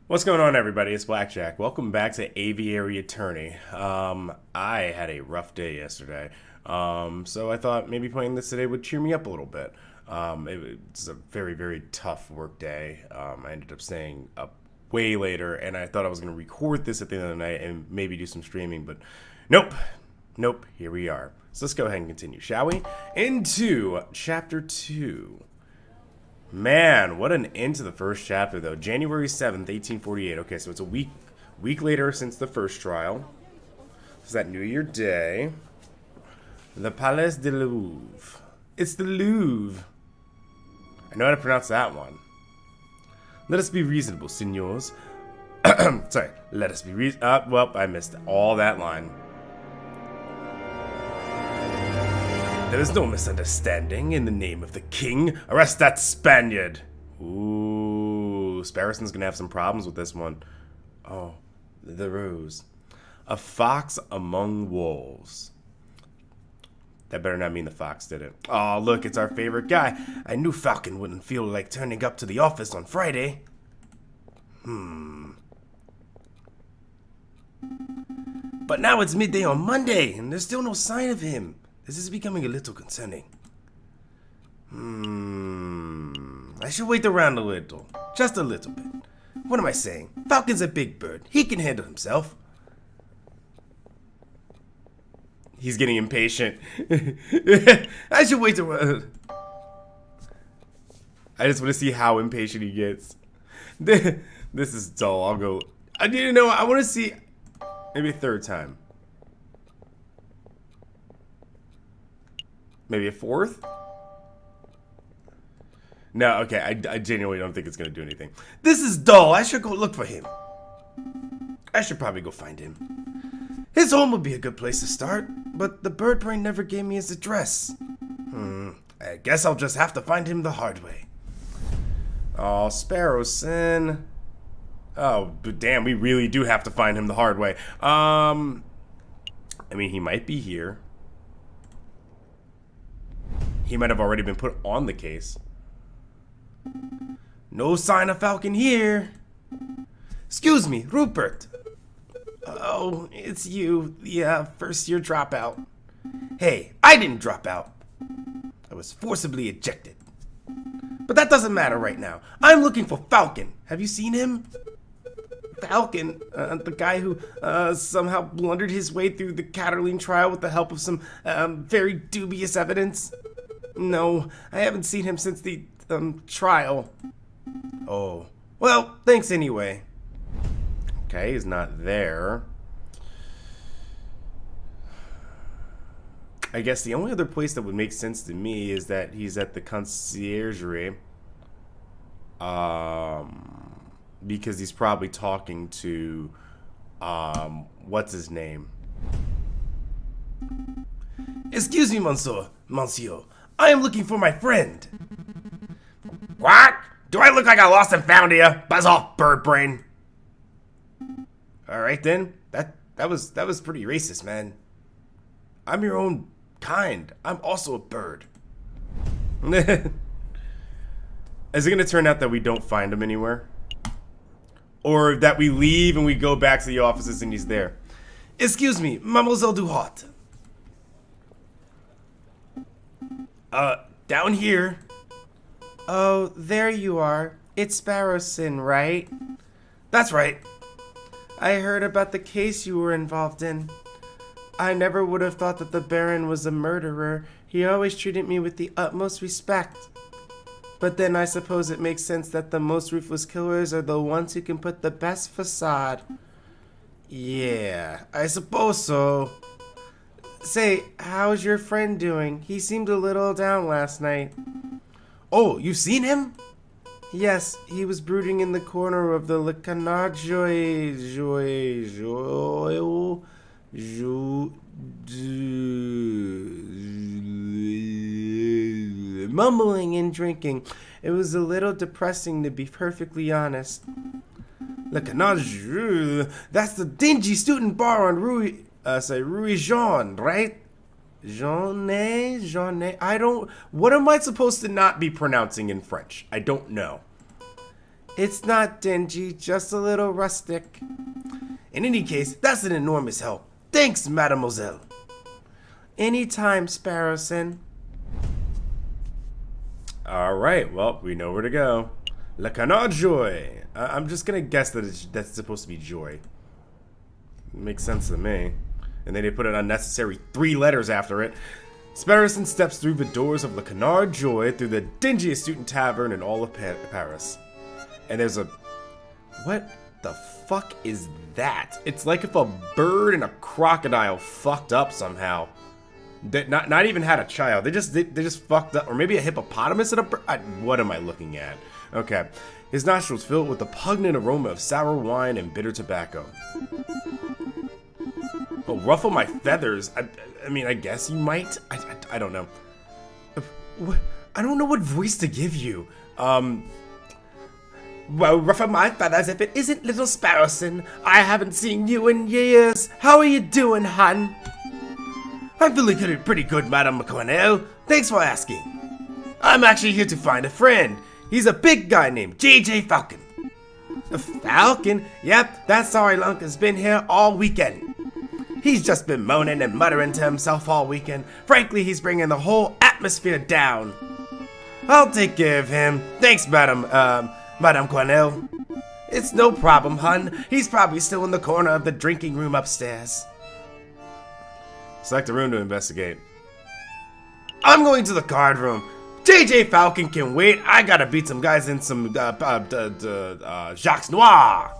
What's going on, everybody? It's Blackjack. Welcome back to Aviary Attorney. I had a rough day yesterday, so I thought maybe playing this today would cheer me up a little bit. It's a very, very tough work day. I ended up staying up way later, and I thought I was going to record this at the end of the night and maybe do some streaming, but nope. Nope, here we are. So let's go ahead and continue, shall we? Into Chapter 2. Man, what an end to the first chapter, though. January 7th, 1848. Okay, so it's a week later since the first trial. It's that New Year Day. The Palais de Louvre. It's the Louvre. I know how to pronounce that one. Let us be reasonable, signors. Sorry, let us be reasonable. Well, I missed all that line. There is no misunderstanding. In the name of the king, arrest that Spaniard. Ooh, Sparrowson's gonna have some problems with this one. Oh, the ruse. A fox among wolves. That better not mean the fox did it. Oh, look, it's our favorite guy. I knew Falcon wouldn't feel like turning up to the office on Friday. But now it's midday on Monday, and there's still no sign of him. This is becoming a little concerning. I should wait around a little. Just a little bit. What am I saying? Falcon's a big bird. He can handle himself. He's getting impatient. I should wait around. I just want to see how impatient he gets. This is dull. I'll go. I didn't know. I want to see. Maybe a third time. Maybe a fourth? No, okay, I genuinely don't think it's going to do anything. This is dull. I should go look for him. I should probably go find him. His home would be a good place to start, but the bird brain never gave me his address. I guess I'll just have to find him the hard way. Oh, Sparrowson. Oh, but damn, we really do have to find him the hard way. I mean, he might be here. He might have already been put on the case. No sign of Falcon here. Excuse me, Rupert. Oh, it's you. Yeah, first year dropout. Hey, I didn't drop out. I was forcibly ejected. But that doesn't matter right now. I'm looking for Falcon. Have you seen him? Falcon, the guy who somehow blundered his way through the Cataline trial with the help of some very dubious evidence. No, I haven't seen him since the trial. Oh, well, thanks anyway. Okay, he's not there. I guess the only other place that would make sense to me is that he's at the conciergerie. Because he's probably talking to, what's his name? Excuse me, monsieur. I am looking for my friend. What? Do I look like I lost and found here? Buzz off, bird brain. All right then. That was pretty racist, man. I'm your own kind. I'm also a bird. Is it gonna turn out that we don't find him anywhere? Or that we leave and we go back to the offices and he's there? Excuse me, Mademoiselle Duhart. Down here. Oh, there you are. It's Sparrowson, right? That's right. I heard about the case you were involved in. I never would have thought that the Baron was a murderer. He always treated me with the utmost respect. But then I suppose it makes sense that the most ruthless killers are the ones who can put the best facade. Yeah, I suppose so. Say, how's your friend doing? He seemed a little down last night. Oh, you've seen him? Yes, he was brooding in the corner of the Le Canard mumbling and drinking. It was a little depressing, to be perfectly honest. Le Canard, that's the dingy student bar on Rue Jean, right? I don't... What am I supposed to not be pronouncing in French? I don't know. It's not dingy, just a little rustic. In any case, that's an enormous help. Thanks, mademoiselle. Anytime, Sparrowson. Alright, well, we know where to go. Le Canard Joy. I'm just gonna guess that that's supposed to be joy. Makes sense to me. And then they put an unnecessary 3 letters after it. Sparrowson steps through the doors of Le Canard Joy through the dingiest student tavern in all of Paris. And there's a... What the fuck is that? It's like if a bird and a crocodile fucked up somehow. They not even had a child. They just fucked up. Or maybe a hippopotamus and a bird. What am I looking at? Okay. His nostrils filled with the pungent aroma of sour wine and bitter tobacco. Oh, ruffle my feathers. I mean, I guess you might. I don't know. I don't know what voice to give you. Well, ruffle my feathers if it isn't little Sparrowson. I haven't seen you in years. How are you doing, hon? I'm feeling pretty good, Madame Cornell. Thanks for asking. I'm actually here to find a friend. He's a big guy named JJ Falcon. A Falcon? Yep, that sorry lunk has been here all weekend. He's just been moaning and muttering to himself all weekend. Frankly, he's bringing the whole atmosphere down. I'll take care of him. Thanks, Madame Cornell. It's no problem, hun. He's probably still in the corner of the drinking room upstairs. Select a room to investigate. I'm going to the card room. JJ Falcon can wait. I gotta beat some guys in some Jacques Noir.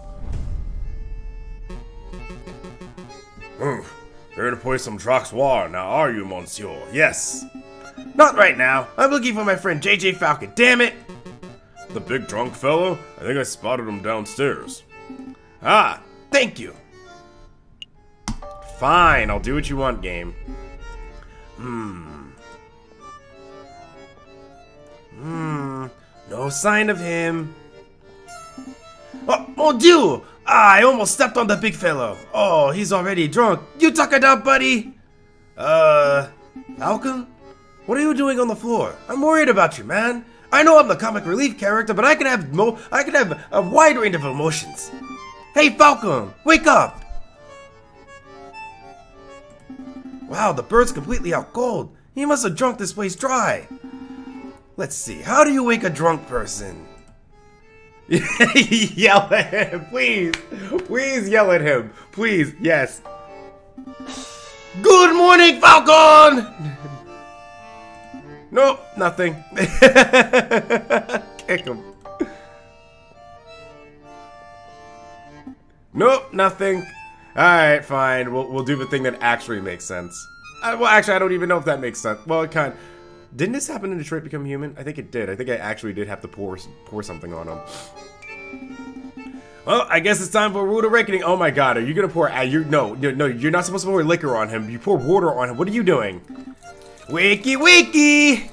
Here to play some Jacques Noir now, are you, monsieur? Yes. Not right now. I'm looking for my friend JJ Falcon. Damn it. The big drunk fellow? I think I spotted him downstairs. Ah, thank you. Fine, I'll do what you want, game. No sign of him. Oh, mon Dieu! I almost stepped on the big fellow. Oh, he's already drunk. You tuck it up, buddy. Falcon? What are you doing on the floor? I'm worried about you, man. I know I'm the comic relief character, but I can have a wide range of emotions. Hey, Falcon, wake up! Wow, the bird's completely out cold. He must have drunk this place dry. Let's see, how do you wake a drunk person? Yell at him, please. Please yell at him. Please, yes. Good morning, Falcon! Nope, nothing. Kick him. Nope, nothing. Alright, fine. We'll do the thing that actually makes sense. Well, actually, I don't even know if that makes sense. Well, it kind of... Didn't this happen in Detroit Become Human? I think it did. I think I actually did have to pour something on him. Well, I guess it's time for a rude awakening. Oh my god, are you gonna pour... No, you're not supposed to pour liquor on him. You pour water on him. What are you doing? Wakey, wakey!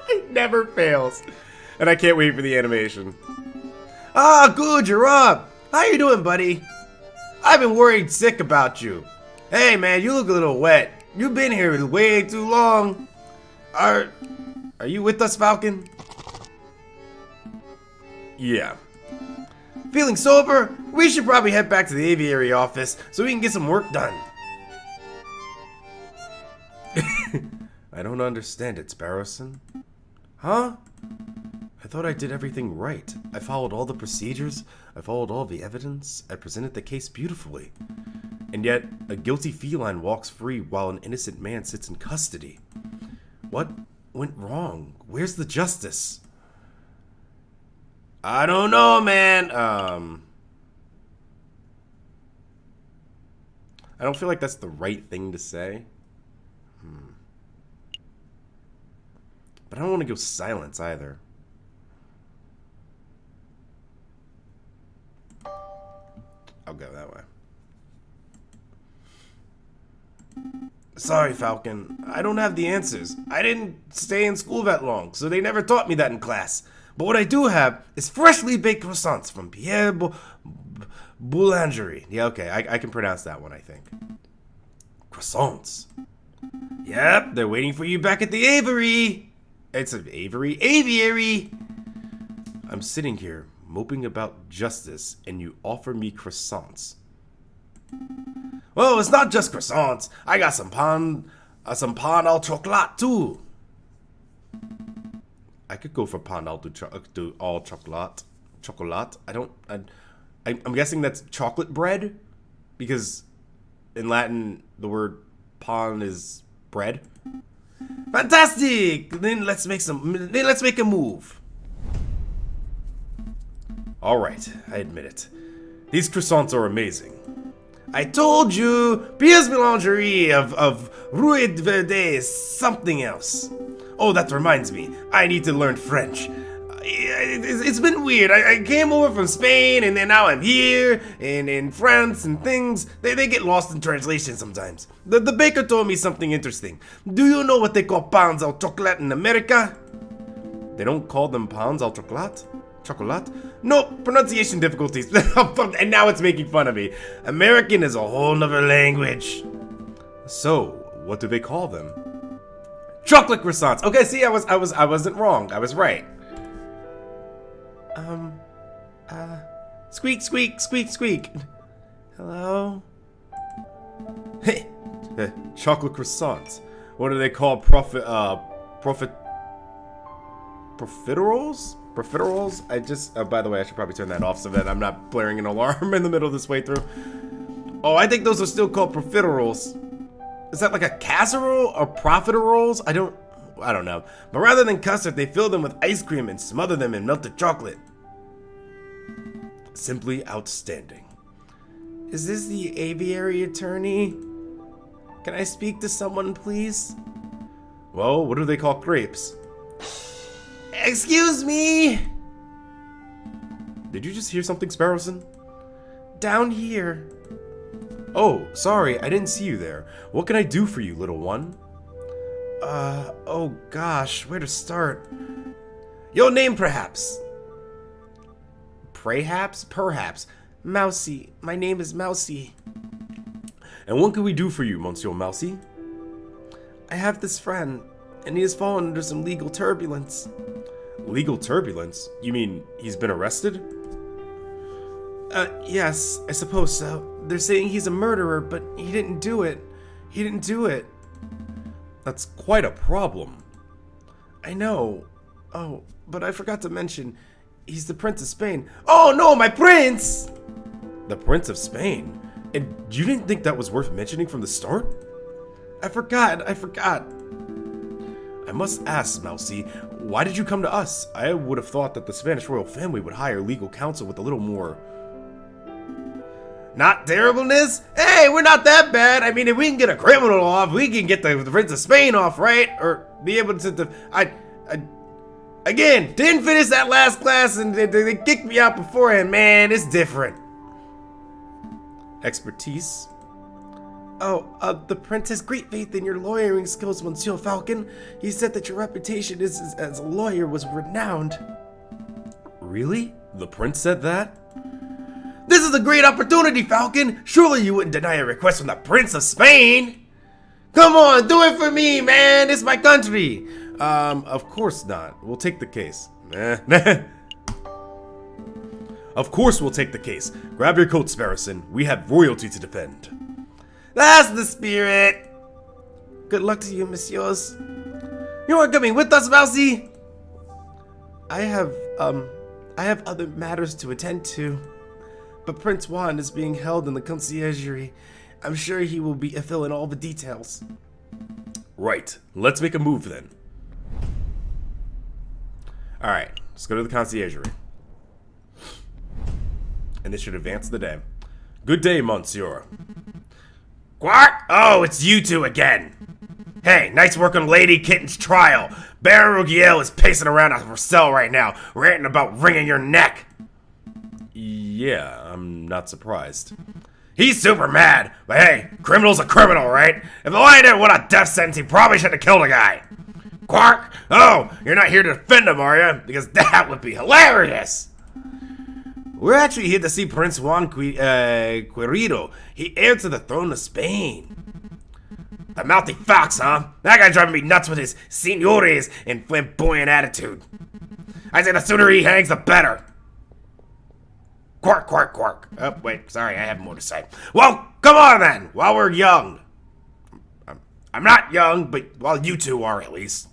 It never fails. And I can't wait for the animation. Ah, good, you're up. How you doing, buddy? I've been worried sick about you. Hey, man, you look a little wet. You've been here way too long. Are you with us, Falcon? Yeah. Feeling sober? We should probably head back to the aviary office so we can get some work done. I don't understand it, Sparrowson. Huh? I thought I did everything right. I followed all the procedures. I followed all the evidence. I presented the case beautifully. And yet, a guilty feline walks free while an innocent man sits in custody. What went wrong? Where's the justice? I don't know, man. I don't feel like that's the right thing to say. But I don't want to go silence either. I'll go that way. Sorry, Falcon. I don't have the answers. I didn't stay in school that long, so they never taught me that in class. But what I do have is freshly baked croissants from Pierre Boulangerie. Yeah, okay, I can pronounce that one, I think. Croissants. Yep, they're waiting for you back at the Aviary. It's an Aviary? Aviary! I'm sitting here, moping about justice, and you offer me croissants. Well, it's not just croissants. I got some pan au chocolat, too. I could go for pan au chocolat. Chocolat? I'm guessing that's chocolate bread? Because in Latin, the word pan is bread. Fantastic! Then let's make a move. Alright, I admit it. These croissants are amazing. I told you! Pièce Mélangerie of Rue de Verde is something else. Oh, that reminds me. I need to learn French. It's been weird. I came over from Spain, and then now I'm here, and in France, and things. They get lost in translation sometimes. The baker told me something interesting. Do you know what they call pains au chocolat in America? They don't call them pains au chocolat? Chocolat? No, pronunciation difficulties. And now it's making fun of me. American is a whole nother language. So, what do they call them? Chocolate croissants. Okay, see, I wasn't wrong. I was right. Squeak, squeak, squeak, squeak. Hello? Hey, chocolate croissants. What do they call profiteroles? Profiteroles? By the way, I should probably turn that off so that I'm not blaring an alarm in the middle of this way through. Oh, I think those are still called profiteroles. Is that like a casserole or profiteroles? I don't know. But rather than custard, they fill them with ice cream and smother them in melted chocolate. Simply outstanding. Is this the aviary attorney? Can I speak to someone, please? Well, what do they call crepes? Excuse me! Did you just hear something, Sparrowson? Down here. Oh, sorry, I didn't see you there. What can I do for you, little one? Oh gosh, where to start? Your name, perhaps? Perhaps. Mousy. My name is Mousy. And what can we do for you, Monsieur Mousy? I have this friend, and he has fallen under some legal turbulence. Legal turbulence? You mean he's been arrested? Yes, I suppose so. They're saying he's a murderer, but he didn't do it. He didn't do it. That's quite a problem. I know. Oh, but I forgot to mention, he's the Prince of Spain. Oh no, my prince! The Prince of Spain? And you didn't think that was worth mentioning from the start? I forgot. I must ask, Mousy, why did you come to us? I would have thought that the Spanish royal family would hire legal counsel with a little more... Not terribleness? Hey, we're not that bad. I mean, if we can get a criminal off, we can get the Prince of Spain off, right? Or be able to... Again, didn't finish that last class and they kicked me out beforehand. Man, it's different. Expertise? Oh, the prince has great faith in your lawyering skills, Monsieur Falcon. He said that your reputation as a lawyer was renowned. Really? The prince said that? This is a great opportunity, Falcon! Surely you wouldn't deny a request from the Prince of Spain! Come on, do it for me, man! It's my country! Of course not. We'll take the case. Of course we'll take the case. Grab your coat, Sparrowson. We have royalty to defend. That's the spirit! Good luck to you, messieurs. You are coming with us, Mousy? I have other matters to attend to. But Prince Juan is being held in the conciergerie. I'm sure he will be filling all the details. Right. Let's make a move then. Alright, let's go to the conciergerie. And this should advance the day. Good day, Monsieur. Quack! Oh, it's you two again. Hey, nice work on Lady Kitten's trial. Baron Rugiel is pacing around our cell right now, ranting about wringing your neck. Yeah, I'm not surprised. He's super mad, but hey, criminal's a criminal, right? If the lawyer didn't want a death sentence, he probably should have killed a guy. Quark! Oh, you're not here to defend him, are you? Because that would be hilarious! We're actually here to see Prince Juan Querido. He heir to the throne of Spain. The mouthy fox, huh? That guy driving me nuts with his signores and flamboyant attitude. I say the sooner he hangs, the better. Quark, quark, quark. Oh, wait, sorry, I have more to say. Well, come on then, while we're young. I'm not young, but, well, you two are at least.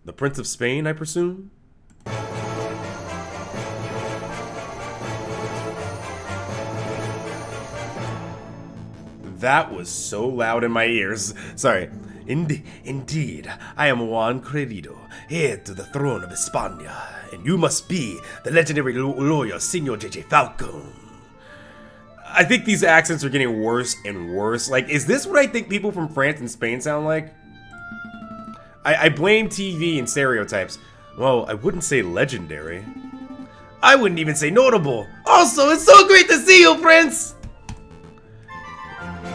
The Prince of Spain, I presume? That was so loud in my ears. Sorry. Indeed, I am Juan Querido, heir to the throne of España, and you must be the legendary lawyer Senor J.J. Falcon. I think these accents are getting worse and worse. Like, is this what I think people from France and Spain sound like? I blame TV and stereotypes. Well, I wouldn't say legendary. I wouldn't even say notable. Also, it's so great to see you, Prince!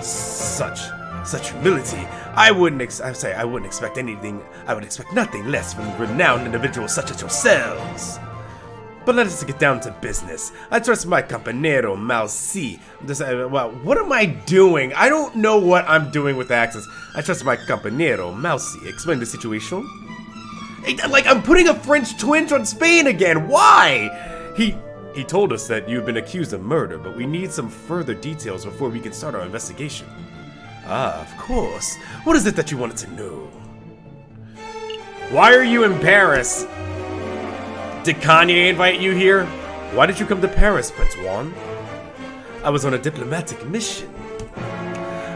Such humility. I wouldn't expect anything. I would expect nothing less from renowned individuals such as yourselves. But let us get down to business. I trust my compañero Malsi. Well, what am I doing? I don't know what I'm doing with accents. I trust my compañero Malsi. Explain the situation. Like, I'm putting a French twinge on Spain again. Why? He told us that you've been accused of murder, but we need some further details before we can start our investigation. Ah, of course. What is it that you wanted to know? Why are you in Paris? Did Kanye invite you here? Why did you come to Paris, Prince Juan? I was on a diplomatic mission.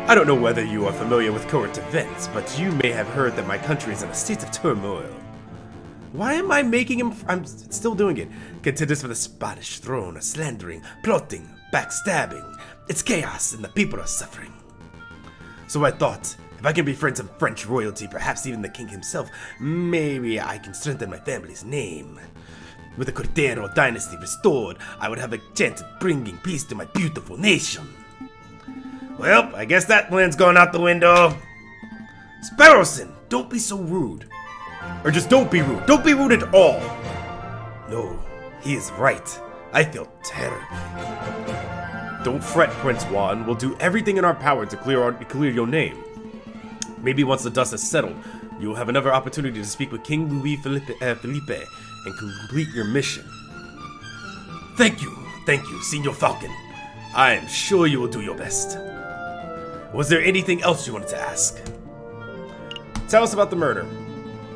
I don't know whether you are familiar with current events, but you may have heard that my country is in a state of turmoil. Why am I making him? I'm still doing it. Contenders for the Spanish throne are slandering, plotting, backstabbing. It's chaos and the people are suffering. So I thought, if I can befriend some French royalty, perhaps even the king himself, maybe I can strengthen my family's name. With the Cordero dynasty restored, I would have a chance at bringing peace to my beautiful nation. Well, I guess that plan's gone out the window. Sparrowson, don't be so rude. Or just don't be rude. Don't be rude at all. No, he is right. I feel terribly. Don't fret, Prince Juan. We'll do everything in our power to clear your name. Maybe once the dust has settled, you will have another opportunity to speak with King Louis Felipe and complete your mission. Thank you, Senor Falcon. I am sure you will do your best. Was there anything else you wanted to ask? Tell us about the murder.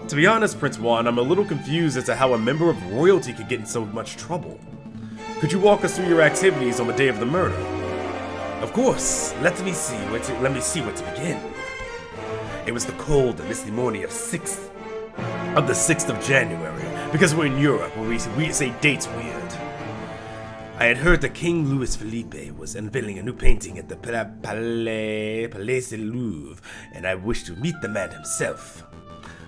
To be honest, Prince Juan, I'm a little confused as to how a member of royalty could get in so much trouble. Could you walk us through your activities on the day of the murder? Of course. Let me see where to begin. It was the cold and misty morning of the 6th of January, because we're in Europe where we say dates weird. I had heard that King Louis Felipe was unveiling a new painting at the Palais de Louvre, and I wished to meet the man himself.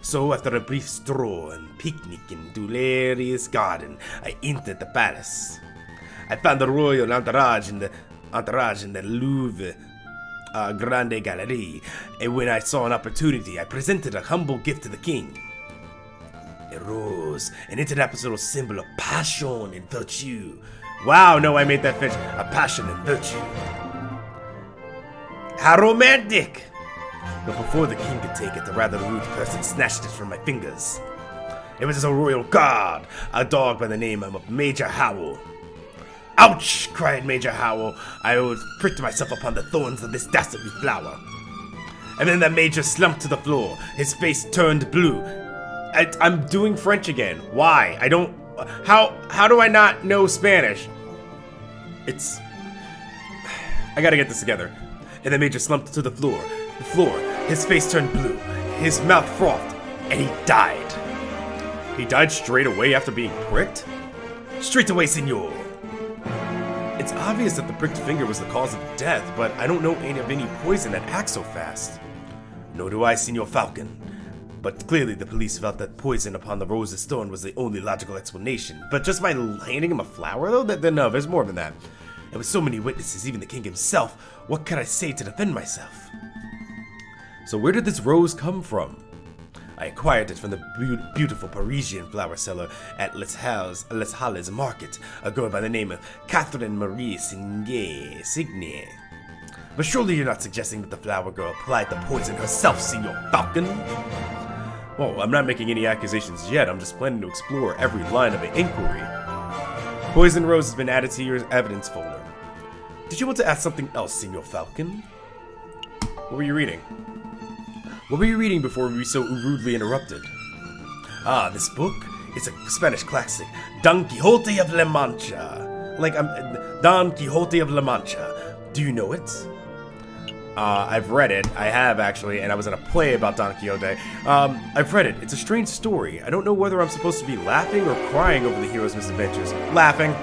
So, after a brief stroll and picnic in Tuileries Garden, I entered the palace. I found the royal entourage in the Louvre Grande Gallery, and when I saw an opportunity, I presented a humble gift to the king. A rose, an international symbol of passion and virtue. Wow, no, I made that French. A passion and virtue. How romantic! But before the king could take it, the rather rude person snatched it from my fingers. It was a royal guard, a dog by the name of Major Howell. Ouch! Cried Major Howell. I would pricked myself upon the thorns of this dastardly flower. And then the major slumped to the floor. His face turned blue. I'm doing French again. Why? I don't... How do I not know Spanish? I gotta get this together. And the major slumped to the floor. His face turned blue. His mouth frothed. And he died. He died straight away after being pricked? Straight away, senor. It's obvious that the pricked finger was the cause of death, but I don't know of any poison that acts so fast. Nor do I, Senor Falcon. But clearly the police felt that poison upon the rose's thorn was the only logical explanation. But just by handing him a flower, though? No, there's more than that. And with so many witnesses, even the king himself, what could I say to defend myself? So where did this rose come from? I acquired it from the beautiful Parisian flower seller at Les Halles Market, a girl by the name of Catherine Marie Signe. But surely you're not suggesting that the flower girl applied the poison herself, Senor Falcon? Well, I'm not making any accusations yet. I'm just planning to explore every line of an inquiry. Poison Rose has been added to your evidence folder. Did you want to ask something else, Senor Falcon? What were you reading? What were you reading before we were so rudely interrupted? Ah, this book? It's a Spanish classic. Don Quixote of La Mancha. Don Quixote of La Mancha. Do you know it? I've read it. I have, actually, and I was in a play about Don Quixote. I've read it. It's a strange story. I don't know whether I'm supposed to be laughing or crying over the hero's misadventures. Laughing.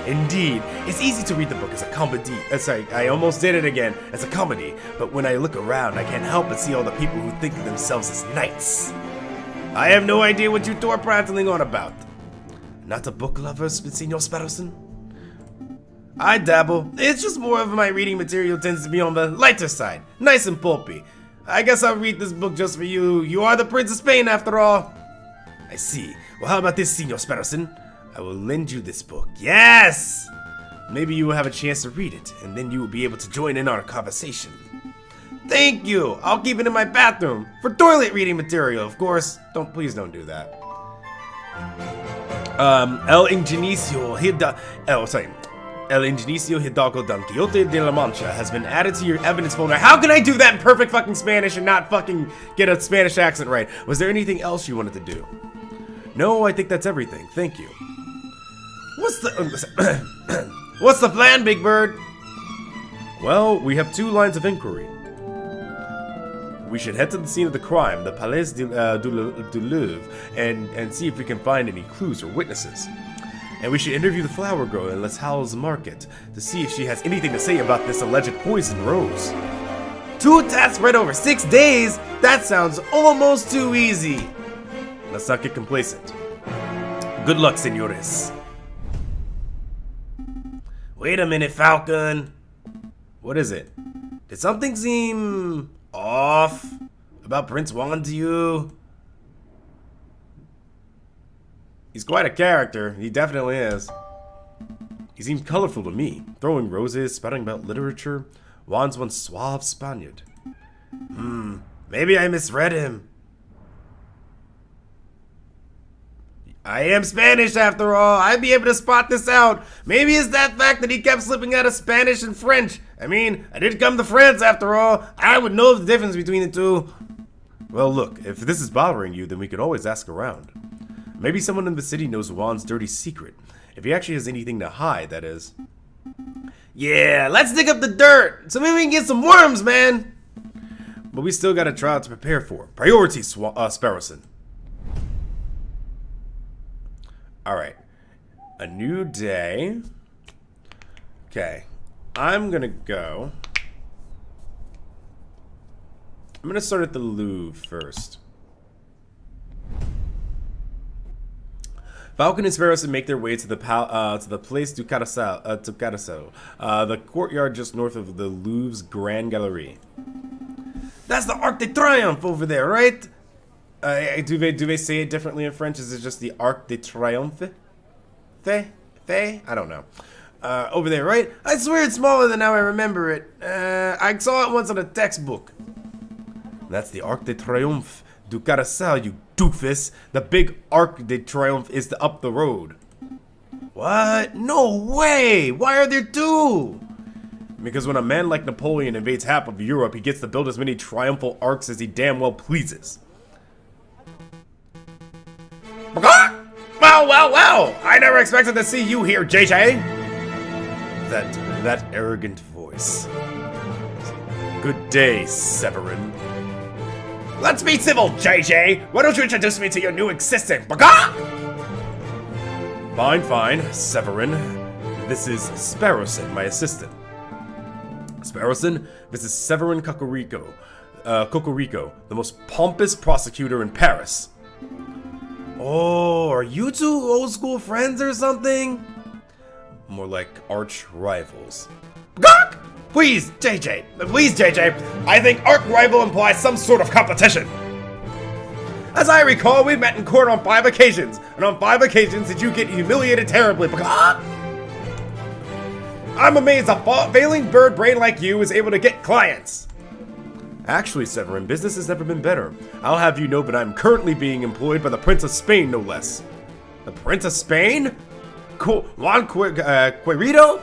Indeed. It's easy to read the book as a comedy. Sorry, I almost did it again. As a comedy. But when I look around, I can't help but see all the people who think of themselves as knights. I have no idea what you two are prattling on about. Not a book lover, Senor Sparrowson? I dabble. It's just more of my reading material tends to be on the lighter side. Nice and pulpy. I guess I'll read this book just for you. You are the Prince of Spain after all. I see. Well, how about this, Senor Sparrowson? I will lend you this book. Yes! Maybe you will have a chance to read it, and then you will be able to join in on a conversation. Thank you! I'll keep it in my bathroom. For toilet reading material, of course. Please don't do that. El Ingenicio Hidalgo Don Quixote de la Mancha has been added to your evidence folder. How can I do that in perfect fucking Spanish and not fucking get a Spanish accent right? Was there anything else you wanted to do? No, I think that's everything. Thank you. What's the plan, Big Bird? Well, we have 2 lines of inquiry. We should head to the scene of the crime, the Palais du Louvre, and see if we can find any clues or witnesses. And we should interview the flower girl in Les Halles Market to see if she has anything to say about this alleged poison rose. 2 tasks spread over 6 days? That sounds almost too easy. Let's not get complacent. Good luck, senores. Wait a minute, Falcon. What is it? Did something seem off about Prince Juan to you? He's quite a character. He definitely is. He seems colorful to me. Throwing roses, spouting about literature. Juan's one suave Spaniard. Maybe I misread him. I am Spanish after all. I'd be able to spot this out. Maybe it's that fact that he kept slipping out of Spanish and French. I mean, I did come to France after all. I would know the difference between the two. Well, look, if this is bothering you, then we could always ask around. Maybe someone in the city knows Juan's dirty secret. If he actually has anything to hide, that is. Yeah, let's dig up the dirt, so maybe we can get some worms, man. But we still got a trial to prepare for. Priorities, Sparrowson. Alright. A new day. Okay. I'm gonna start at the Louvre first. Falcon and Sparrowson make their way to the Place du Carrousel, the courtyard just north of the Louvre's Grand Gallery. That's the Arc de Triomphe over there, right? Do they say it differently in French? Is it just the Arc de Triomphe? I don't know. Over there, right? I swear it's smaller than how I remember it. I saw it once on a textbook. That's the Arc de Triomphe du Carrousel, you doofus. The big Arc de Triomphe is up the road. What? No way! Why are there 2? Because when a man like Napoleon invades half of Europe, he gets to build as many triumphal arcs as he damn well pleases. Well, I never expected to see you here, JJ. That arrogant voice. Good day, Severin. Let's be civil, JJ. Why don't you introduce me to your new assistant? Fine, Severin. This is Sparrowson, my assistant. Sparrowson, this is Severin Cocorico, the most pompous prosecutor in Paris. Oh, are you 2 old school friends or something? More like arch rivals. Please, JJ. I think arch rival implies some sort of competition. As I recall, we met in court on 5 occasions, and on 5 occasions did you get humiliated terribly because I'm amazed a failing bird brain like you is able to get clients. Actually, Severin, business has never been better. I'll have you know that I'm currently being employed by the Prince of Spain, no less. The Prince of Spain? Juan Quirito?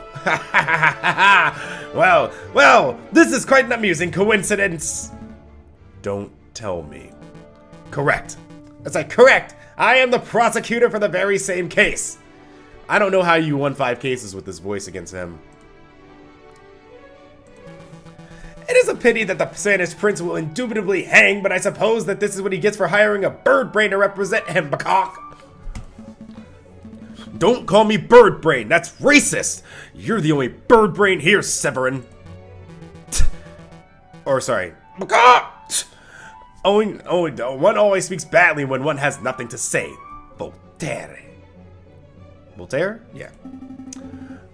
Well, this is quite an amusing coincidence. Don't tell me. Correct. It's like, correct. I am the prosecutor for the very same case. I don't know how you won 5 cases with this voice against him. It is a pity that the Spanish prince will indubitably hang, but I suppose that this is what he gets for hiring a bird brain to represent him, Bacock. Don't call me bird brain, that's racist. You're the only bird brain here, Severin. Or sorry, Bacock. One always speaks badly when one has nothing to say. Voltaire? Yeah.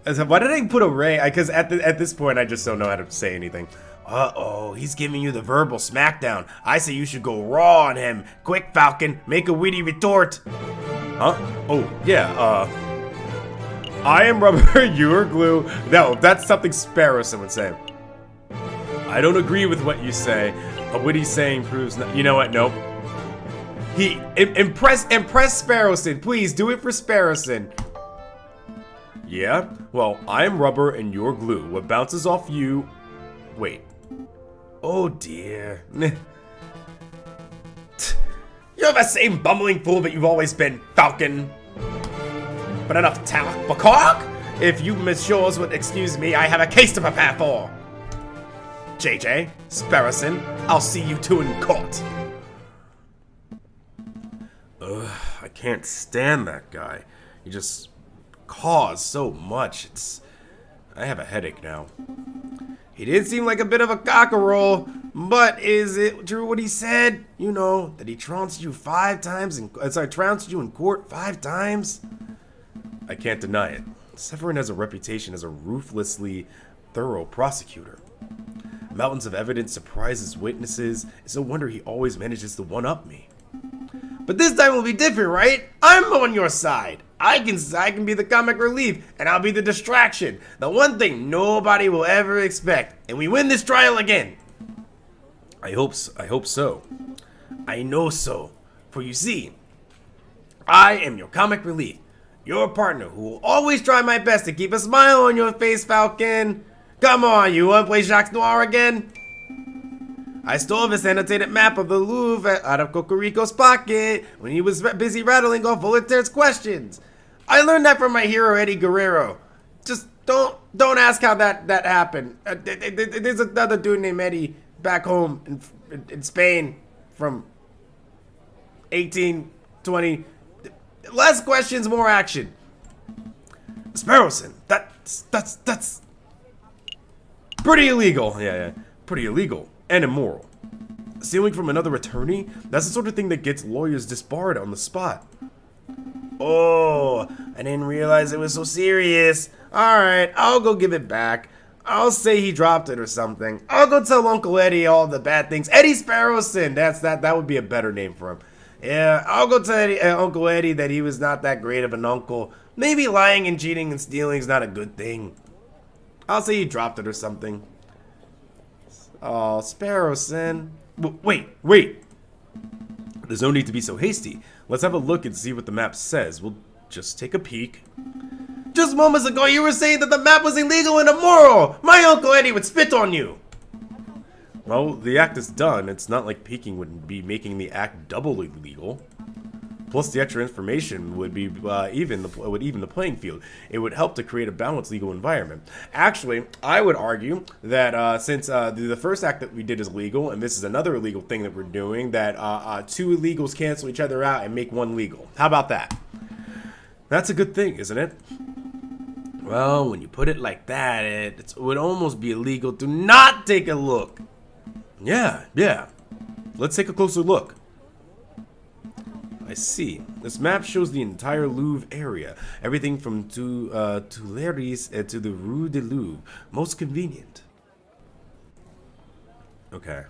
Why did I put a ray? Because at this point, I just don't know how to say anything. Uh-oh, he's giving you the verbal smackdown. I say you should go raw on him. Quick, Falcon, make a witty retort. Huh? Oh, yeah, I am rubber, you are glue. No, that's something Sparrowson would say. I don't agree with what you say. A witty saying proves you know what? Nope. Impress Sparrowson. Please do it for Sparrowson. Yeah? Well, I'm rubber and you're glue. What bounces off you... Wait. Oh dear. You're the same bumbling fool that you've always been, Falcon. But enough talk, Bacock! If you messieurs would excuse me, I have a case to prepare for. JJ, Sparrowson, I'll see you two in court. Ugh, I can't stand that guy. He just caused so much. I have a headache now. He did seem like a bit of a cockerel, but is it true what he said? You know, that he trounced you 5 times trounced you in court 5 times? I can't deny it. Severin has a reputation as a ruthlessly thorough prosecutor. Mountains of evidence surprise his witnesses. It's no wonder he always manages to one-up me. But this time will be different, right? I'm on your side. I can be the comic relief, and I'll be the distraction. The one thing nobody will ever expect. And we win this trial again. I hope so. I know so. For you see, I am your comic relief. Your partner who will always try my best to keep a smile on your face, Falcon. Come on, you wanna play Jacques Noir again? I stole this annotated map of the Louvre out of Cocorico's pocket when he was busy rattling off Voltaire's questions. I learned that from my hero Eddie Guerrero. Just don't ask how that happened. There's another dude named Eddie back home in Spain from 1820. Less questions, more action. Sparrowson, that's pretty illegal. Yeah, pretty illegal and immoral. Stealing from another attorney? That's the sort of thing that gets lawyers disbarred on the spot. Oh, I didn't realize it was so serious. Alright, I'll go give it back. I'll say he dropped it or something. I'll go tell Uncle Eddie all the bad things. Eddie Sparrowson, that would be a better name for him. Yeah, I'll go tell Uncle Eddie that he was not that great of an uncle. Maybe lying and cheating and stealing is not a good thing. I'll say he dropped it or something. Oh, Sparrowson. Wait. There's no need to be so hasty. Let's have a look and see what the map says. We'll just take a peek. Just moments ago you were saying that the map was illegal and immoral! My Uncle Eddie would spit on you! Well, the act is done. It's not like peeking would be making the act doubly illegal. Plus, the extra information would be even the playing field. It would help to create a balanced legal environment. Actually, I would argue that since the first act that we did is legal, and this is another illegal thing that we're doing, that 2 illegals cancel each other out and make 1 legal. How about that? That's a good thing, isn't it? Well, when you put it like that, it would almost be illegal to not take a look. Yeah. Let's take a closer look. I see. This map shows the entire Louvre area. Everything from Tuileries to the Rue de Louvre. Most convenient. Okay.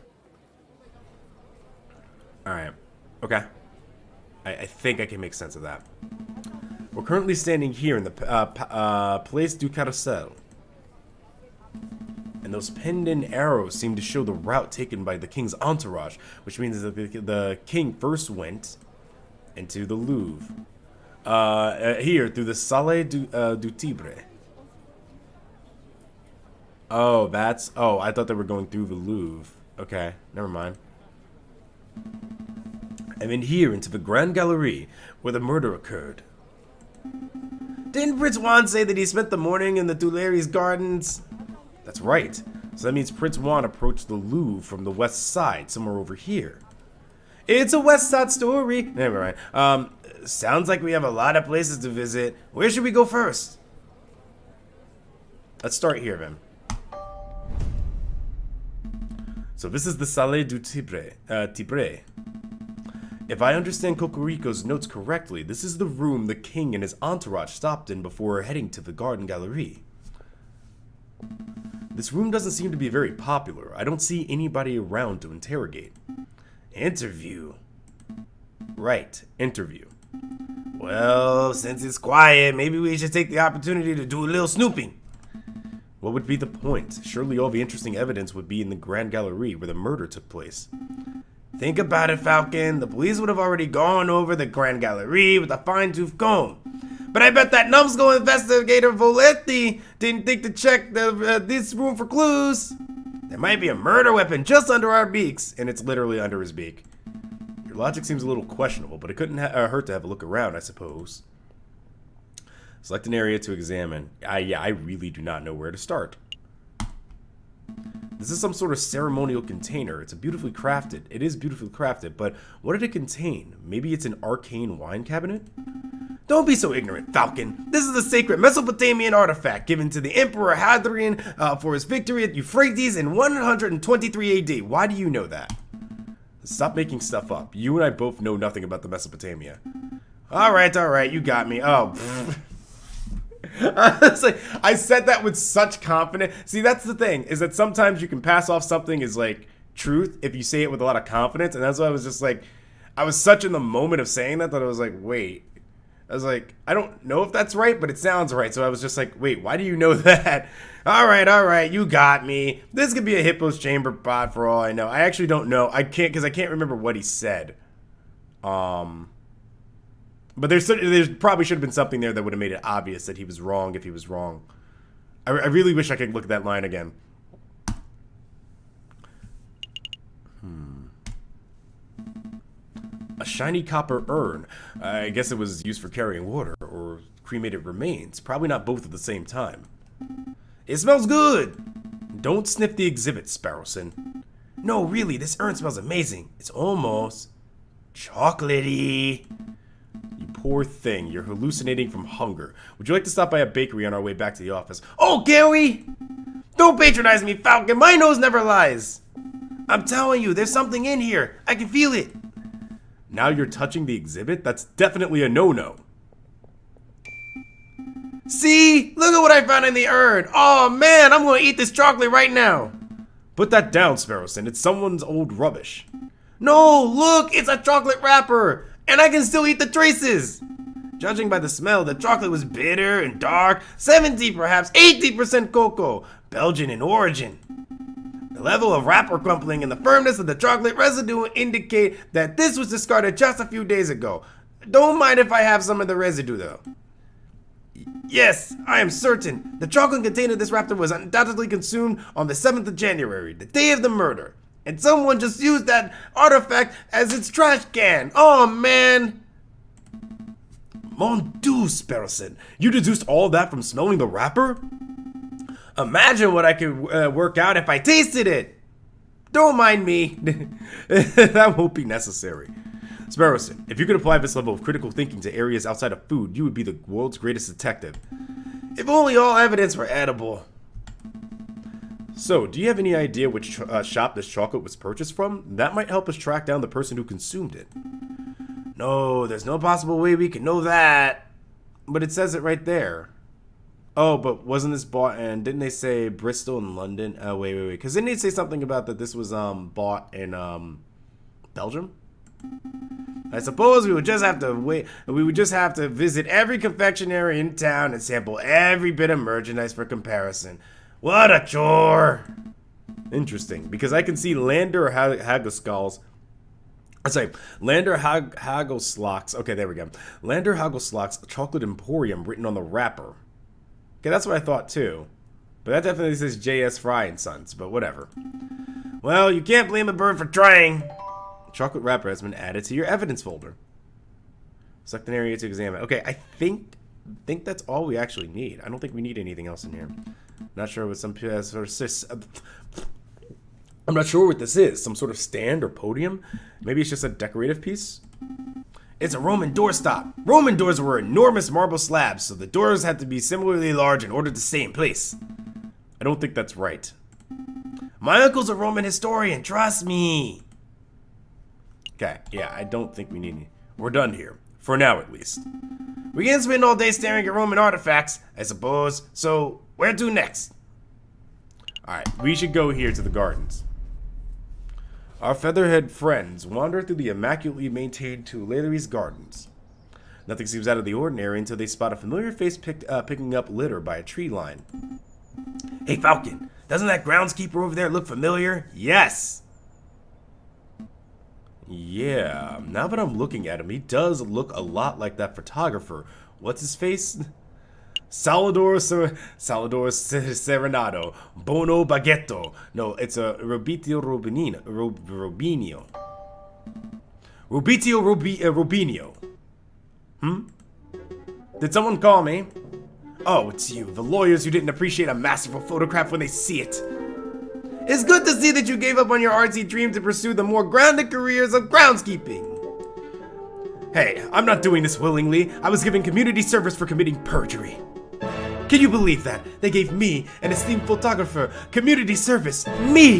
Alright. Okay. I think I can make sense of that. We're currently standing here in the Place du Carrousel. And those pinned-in arrows seem to show the route taken by the king's entourage, which means that the king first went into the Louvre. Here, through the Salle du Tibre. Oh, that's... Oh, I thought they were going through the Louvre. Okay, never mind. And then here, into the Grand Gallery, where the murder occurred. Didn't Prince Juan say that he spent the morning in the Tuileries Gardens? That's right. So that means Prince Juan approached the Louvre from the west side, somewhere over here. It's a west side story. Never mind. Sounds like we have a lot of places to visit. Where should we go first? Let's start here, then. So this is the Salle du Tibre. If I understand Cocorico's notes correctly, this is the room the king and his entourage stopped in before heading to the Garden Gallery. This room doesn't seem to be very popular. I don't see anybody around to interrogate. Interview. Right, interview. Well, since it's quiet, maybe we should take the opportunity to do a little snooping. What would be the point? Surely all the interesting evidence would be in the Grand Gallery where the murder took place. Think about it, Falcon. The police would have already gone over the Grand Gallery with a fine-tooth comb. But I bet that numbskull investigator Voletti didn't think to check this room for clues. There might be a murder weapon just under our beaks, and it's literally under his beak. Your logic seems a little questionable, but it couldn't hurt to have a look around, I suppose. Select an area to examine. Yeah, I really do not know where to start. This is some sort of ceremonial container. It's beautifully crafted. It is beautifully crafted, but what did it contain? Maybe it's an arcane wine cabinet? Don't be so ignorant, Falcon. This is a sacred Mesopotamian artifact given to the Emperor Hadrian for his victory at Euphrates in 123 AD. Why do you know that? Stop making stuff up. You and I both know nothing about the Mesopotamia. All right, you got me. Oh, I said that with such confidence. See, that's the thing, is that sometimes you can pass off something as like truth if you say it with a lot of confidence, and that's why I was just like, I was such in the moment of saying that I was like, wait. I was like, I don't know if that's right, but it sounds right. So I was just like, wait, why do you know that? All right, you got me. This could be a Hippo's chamber pot for all I know. I actually don't know. I can't, because I can't remember what he said. But there's probably should have been something there that would have made it obvious that he was wrong if he was wrong. I really wish I could look at that line again. A shiny copper urn. I guess it was used for carrying water or cremated remains. Probably not both at the same time. It smells good! Don't sniff the exhibit, Sparrowson. No, really, this urn smells amazing. It's almost chocolatey. You poor thing, you're hallucinating from hunger. Would you like to stop by a bakery on our way back to the office? Oh, Gary! Don't patronize me, Falcon. My nose never lies. I'm telling you, there's something in here. I can feel it. Now you're touching the exhibit? That's definitely a no-no. See? Look at what I found in the urn. Oh, man, I'm going to eat this chocolate right now. Put that down, Sparrowson. It's someone's old rubbish. No, look, it's a chocolate wrapper. And I can still eat the traces. Judging by the smell, the chocolate was bitter and dark, 70 perhaps 80% cocoa, Belgian in origin. The level of wrapper crumpling and the firmness of the chocolate residue indicate that this was discarded just a few days ago. Don't mind if I have some of the residue though. Yes, I am certain. The chocolate contained in this wrapper was undoubtedly consumed on the 7th of January, the day of the murder. And someone just used that artifact as its trash can. Oh, man. Mon Dieu, Sparrowson. You deduced all that from smelling the wrapper? Imagine what I could work out if I tasted it. Don't mind me. That won't be necessary. Sparrowson, if you could apply this level of critical thinking to areas outside of food, you would be the world's greatest detective. If only all evidence were edible. So, do you have any idea which shop this chocolate was purchased from? That might help us track down the person who consumed it. No, there's no possible way we can know that. But it says it right there. Oh, but wasn't this bought in, didn't they say Bristol and London? Oh, wait. Because didn't they say something about that this was bought in Belgium? I suppose we would just have to wait. We would just have to visit every confectionery in town and sample every bit of merchandise for comparison. What a chore! Interesting, because I can see Lander Hagelskall's. Sorry, Lander Hagelslocks. Okay, there we go. Lander Hagelslocks Chocolate Emporium written on the wrapper. Okay, that's what I thought too. But that definitely says J.S. Fry and Sons, but whatever. Well, you can't blame a bird for trying. Chocolate wrapper has been added to your evidence folder. Select an area to examine. Okay, I think that's all we actually need. I don't think we need anything else in here. Not sure what some I'm not sure what this is. Some sort of stand or podium? Maybe it's just a decorative piece? It's a Roman doorstop. Roman doors were enormous marble slabs, so the doors had to be similarly large in order to stay in place. I don't think that's right. My uncle's a Roman historian, trust me. Okay, yeah, I don't think we need any. We're done here. For now, at least. We can't spend all day staring at Roman artifacts, I suppose, so where to next? Alright, we should go here to the gardens. Our featherhead friends wander through the immaculately maintained Tuileries Gardens. Nothing seems out of the ordinary until they spot a familiar face picking up litter by a tree line. Hey Falcon, doesn't that groundskeeper over there look familiar? Yes! Yeah, now that I'm looking at him, he does look a lot like that photographer. What's his face? Salvador Serenado, Bono Baguetto. No, it's a Robitio Robinio. Robinio. Did someone call me? Oh, it's you, the lawyers who didn't appreciate a masterful photograph when they see it. It's good to see that you gave up on your artsy dream to pursue the more grounded careers of groundskeeping. Hey, I'm not doing this willingly. I was given community service for committing perjury. Can you believe that? They gave me, an esteemed photographer, community service. Me!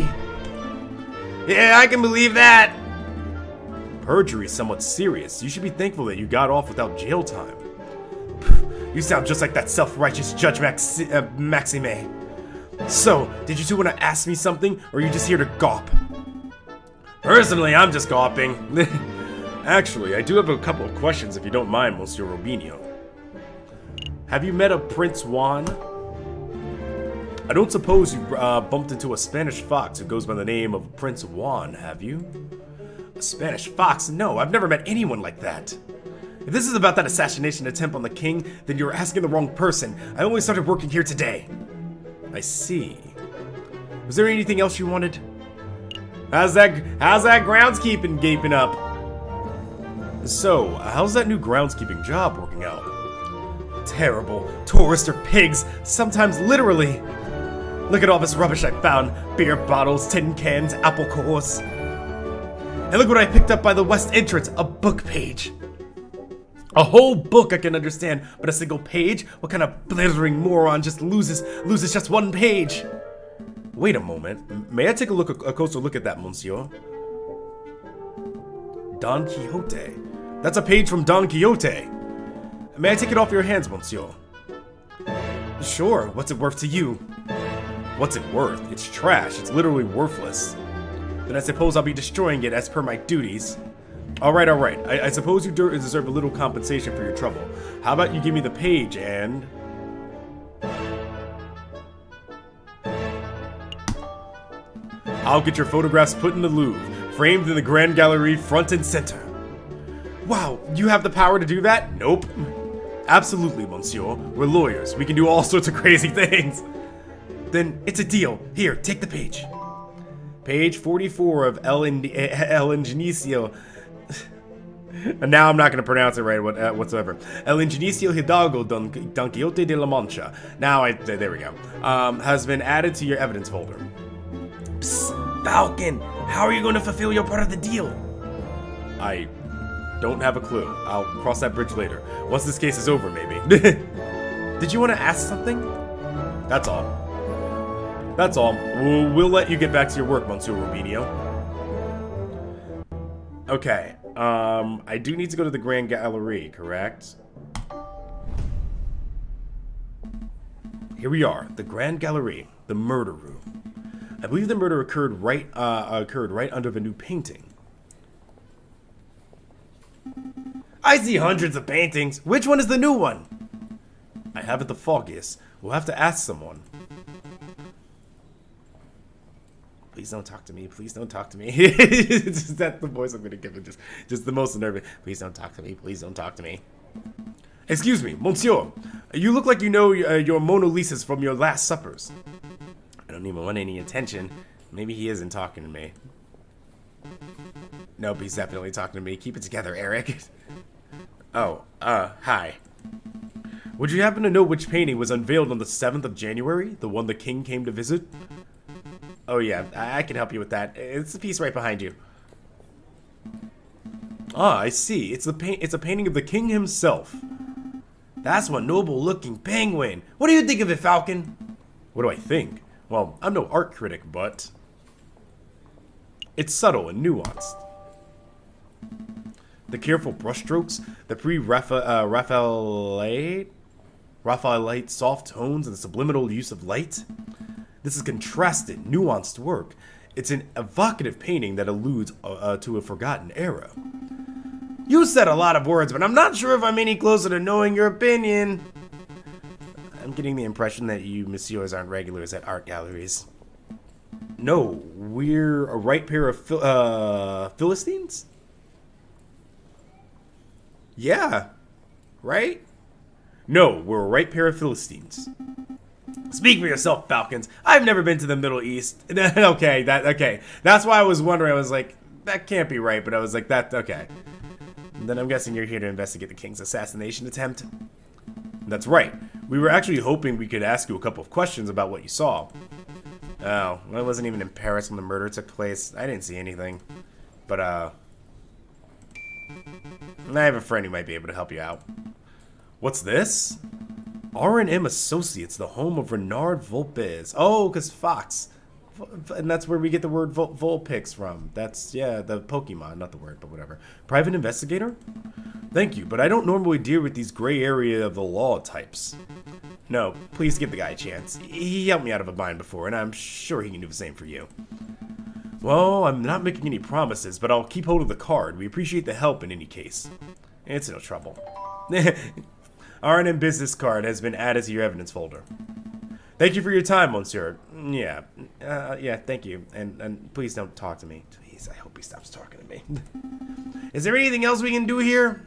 Yeah, I can believe that. Perjury is somewhat serious. You should be thankful that you got off without jail time. You sound just like that self-righteous Judge Maxime. So, did you two want to ask me something, or are you just here to gawp? Personally, I'm just gawping. Actually, I do have a couple of questions if you don't mind, Monsieur Robinho. Have you met a Prince Juan? I don't suppose you bumped into a Spanish fox who goes by the name of Prince Juan, have you? A Spanish fox? No, I've never met anyone like that. If this is about that assassination attempt on the king, then you're asking the wrong person. I only started working here today. I see. Was there anything else you wanted? How's that groundskeeping gaping up? So, how's that new groundskeeping job working out? Terrible. Tourists are pigs, sometimes literally. Look at all this rubbish I found. Beer bottles, tin cans, apple cores. And look what I picked up by the west entrance, a book page. A whole book I can understand, but a single page? What kind of blithering moron just loses just one page? Wait a moment. May I take a closer look at that, monsieur? Don Quixote. That's a page from Don Quixote. May I take it off your hands, monsieur? Sure. What's it worth to you? What's it worth? It's trash. It's literally worthless. Then I suppose I'll be destroying it as per my duties. Alright. I suppose you deserve a little compensation for your trouble. How about you give me the page and... I'll get your photographs put in the Louvre, framed in the Grand Gallery front and center. Wow, you have the power to do that? Nope. Absolutely, monsieur. We're lawyers. We can do all sorts of crazy things. Then it's a deal. Here, take the page. Page 44 of El Ingenicio. And now I'm not going to pronounce it right whatsoever. El Ingenicio Hidalgo Don Quixote de la Mancha. Now, there we go. Has been added to your evidence folder. Psst, Falcon, how are you going to fulfill your part of the deal? I don't have a clue. I'll cross that bridge later. Once this case is over, maybe. Did you want to ask something? That's all. That's all. We'll let you get back to your work, Monsieur Rubinio. Okay. I do need to go to the Grand Gallery, correct? Here we are, the Grand Gallery, the murder room. I believe the murder occurred right under the new painting. I see hundreds of paintings. Which one is the new one? I haven't the foggiest. We'll have to ask someone. Please don't talk to me. Please don't talk to me. That's the voice I'm going to give him. Just the most nervous. Please don't talk to me. Please don't talk to me. Excuse me, monsieur. You look like you know your Mona Lisas from your last suppers. I don't even want any attention. Maybe he isn't talking to me. Nope, he's definitely talking to me. Keep it together, Eric. Oh, hi. Would you happen to know which painting was unveiled on the 7th of January? The one the king came to visit? Oh yeah, I can help you with that. It's the piece right behind you. Ah, I see. It's a painting of the king himself. That's one noble-looking penguin. What do you think of it, Falcon? What do I think? Well, I'm no art critic, but it's subtle and nuanced. The careful brushstrokes, the Raphaelite soft tones, and the subliminal use of light. This is contrasted, nuanced work. It's an evocative painting that alludes to a forgotten era. You said a lot of words, but I'm not sure if I'm any closer to knowing your opinion. I'm getting the impression that you messieurs aren't regulars at art galleries. No, we're a right pair of Philistines? Yeah, right? No, we're a right pair of Philistines. Speak for yourself, Falcons. I've never been to the Middle East. Okay. That's why I was wondering. I was like, that can't be right. But I was like, okay. And then I'm guessing you're here to investigate the king's assassination attempt. That's right. We were actually hoping we could ask you a couple of questions about what you saw. Oh, I wasn't even in Paris when the murder took place. I didn't see anything. But, I have a friend who might be able to help you out. What's this? R&M Associates, the home of Renard Vulpes. Oh, because Fox. And that's where we get the word Vulpix from. That's, yeah, the Pokemon, not the word, but whatever. Private investigator? Thank you, but I don't normally deal with these gray area of the law types. No, please give the guy a chance. He helped me out of a bind before, and I'm sure he can do the same for you. Well, I'm not making any promises, but I'll keep hold of the card. We appreciate the help in any case. It's no trouble. R&M business card has been added to your evidence folder. Thank you for your time, monsieur. Yeah, thank you. And please don't talk to me. Please, I hope he stops talking to me. Is there anything else we can do here?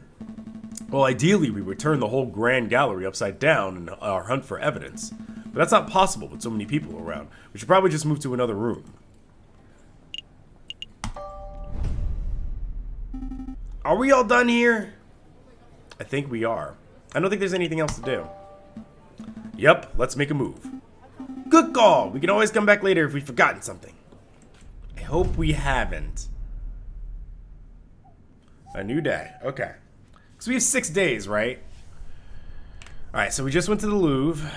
Well, ideally, we would turn the whole grand gallery upside down in our hunt for evidence. But that's not possible with so many people around. We should probably just move to another room. Are we all done here? I think we are. I don't think there's anything else to do. Yep, let's make a move. Good call! We can always come back later if we've forgotten something. I hope we haven't. A new day. Okay. So we have 6 days, right? Alright, so we just went to the Louvre.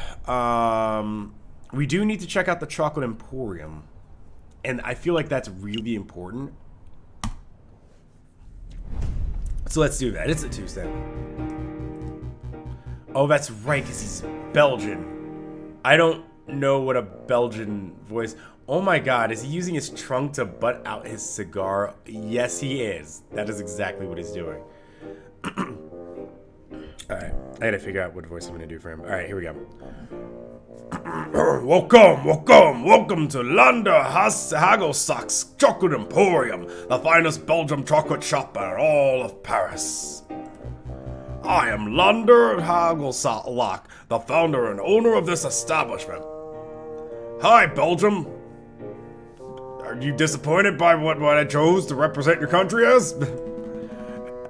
We do need to check out the Chocolate Emporium. And I feel like that's really important. So let's do that. It's a Tuesday. Oh, that's right, because he's Belgian. I don't know what a Belgian voice... Oh my god, is he using his trunk to butt out his cigar? Yes, he is. That is exactly what he's doing. Alright, I gotta figure out what voice I'm gonna do for him. Alright, here we go. Welcome to Landa Hagelsack's Chocolate Emporium, the finest Belgian chocolate shop in all of Paris. I am Lander Hagelsack, the founder and owner of this establishment. Hi, Belgium. Are you disappointed by what I chose to represent your country as?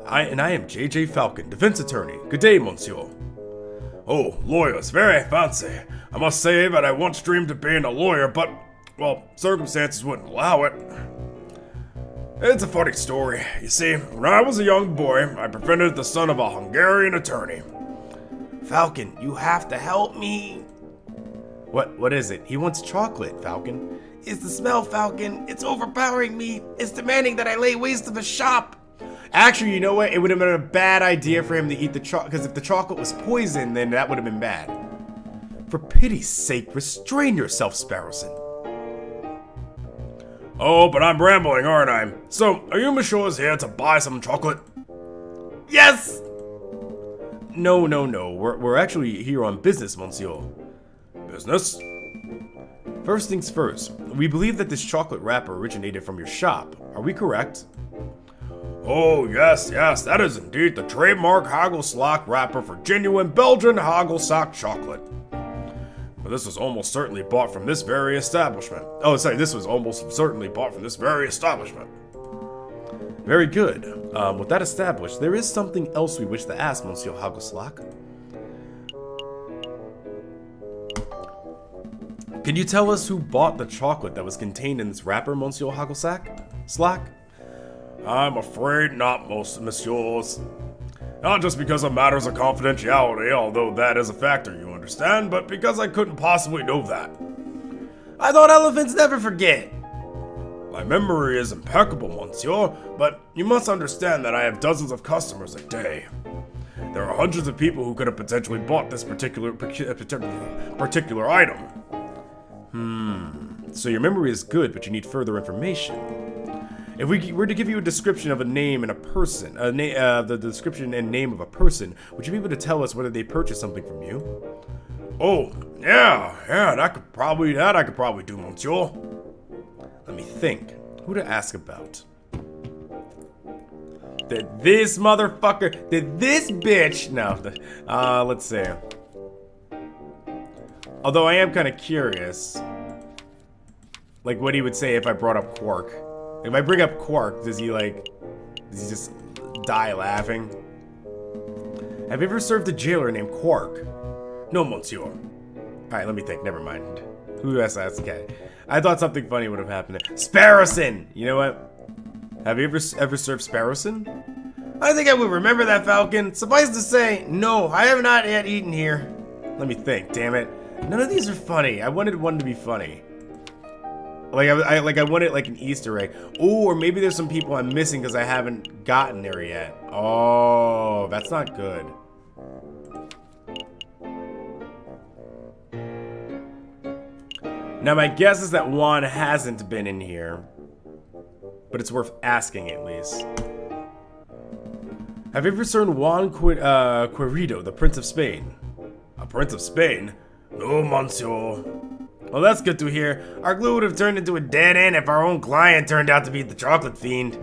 I am J.J. Falcon, defense attorney. Good day, monsieur. Oh, lawyers, very fancy. I must say that I once dreamed of being a lawyer, but, well, circumstances wouldn't allow it. It's a funny story. You see, when I was a young boy, I befriended the son of a Hungarian attorney. Falcon, you have to help me. What is it? He wants chocolate, Falcon. It's the smell, Falcon. It's overpowering me. It's demanding that I lay waste to the shop. Actually, you know what? It would have been a bad idea for him to eat the chocolate, because if the chocolate was poison, then that would have been bad. For pity's sake, restrain yourself, Sparrowson. Oh, but I'm rambling, aren't I? So, are you messieurs here to buy some chocolate? Yes! No, no, no. We're actually here on business, monsieur. Business? First things first. We believe that this chocolate wrapper originated from your shop. Are we correct? Oh, yes, yes. That is indeed the trademark Hagelslag wrapper for genuine Belgian Hagelslag chocolate. But this was almost certainly bought from this very establishment. Oh, sorry, this was almost certainly bought from this very establishment. Very good. With that established, there is something else we wish to ask, Monsieur Hagelslag. Can you tell us who bought the chocolate that was contained in this wrapper, Monsieur Hagelslag? I'm afraid not, most messieurs. Not just because of matters of confidentiality, although that is a factor, you understand, but because I couldn't possibly know that. I thought elephants never forget. My memory is impeccable, monsieur, but you must understand that I have dozens of customers a day. There are hundreds of people who could have potentially bought this particular item. So your memory is good, but you need further information. If we were to give you a description of a name and a person, the description and name of a person, would you be able to tell us whether they purchased something from you? Oh, yeah, that I could probably do, monsieur. Let me think. Who to ask about? Did this motherfucker? Did this bitch? No. Let's see. Although I am kind of curious, like what he would say if I brought up Quark. If I bring up Quark, does he just die laughing? Have you ever served a jailer named Quark? No, monsieur. Alright, let me think. Never mind. Who has to ask? Okay. I thought something funny would have happened. Sparrowson! You know what? Have you ever served Sparrowson? I think I would remember that, Falcon. Suffice to say, no, I have not yet eaten here. Let me think, damn it. None of these are funny. I wanted one to be funny. I wanted like an Easter egg. Ooh, or maybe there's some people I'm missing because I haven't gotten there yet. Oh, that's not good. Now my guess is that Juan hasn't been in here, but it's worth asking at least. Have you ever served Juan Querido, the Prince of Spain? A Prince of Spain? No, monsieur. Well, that's good to hear. Our glue would have turned into a dead end if our own client turned out to be the chocolate fiend.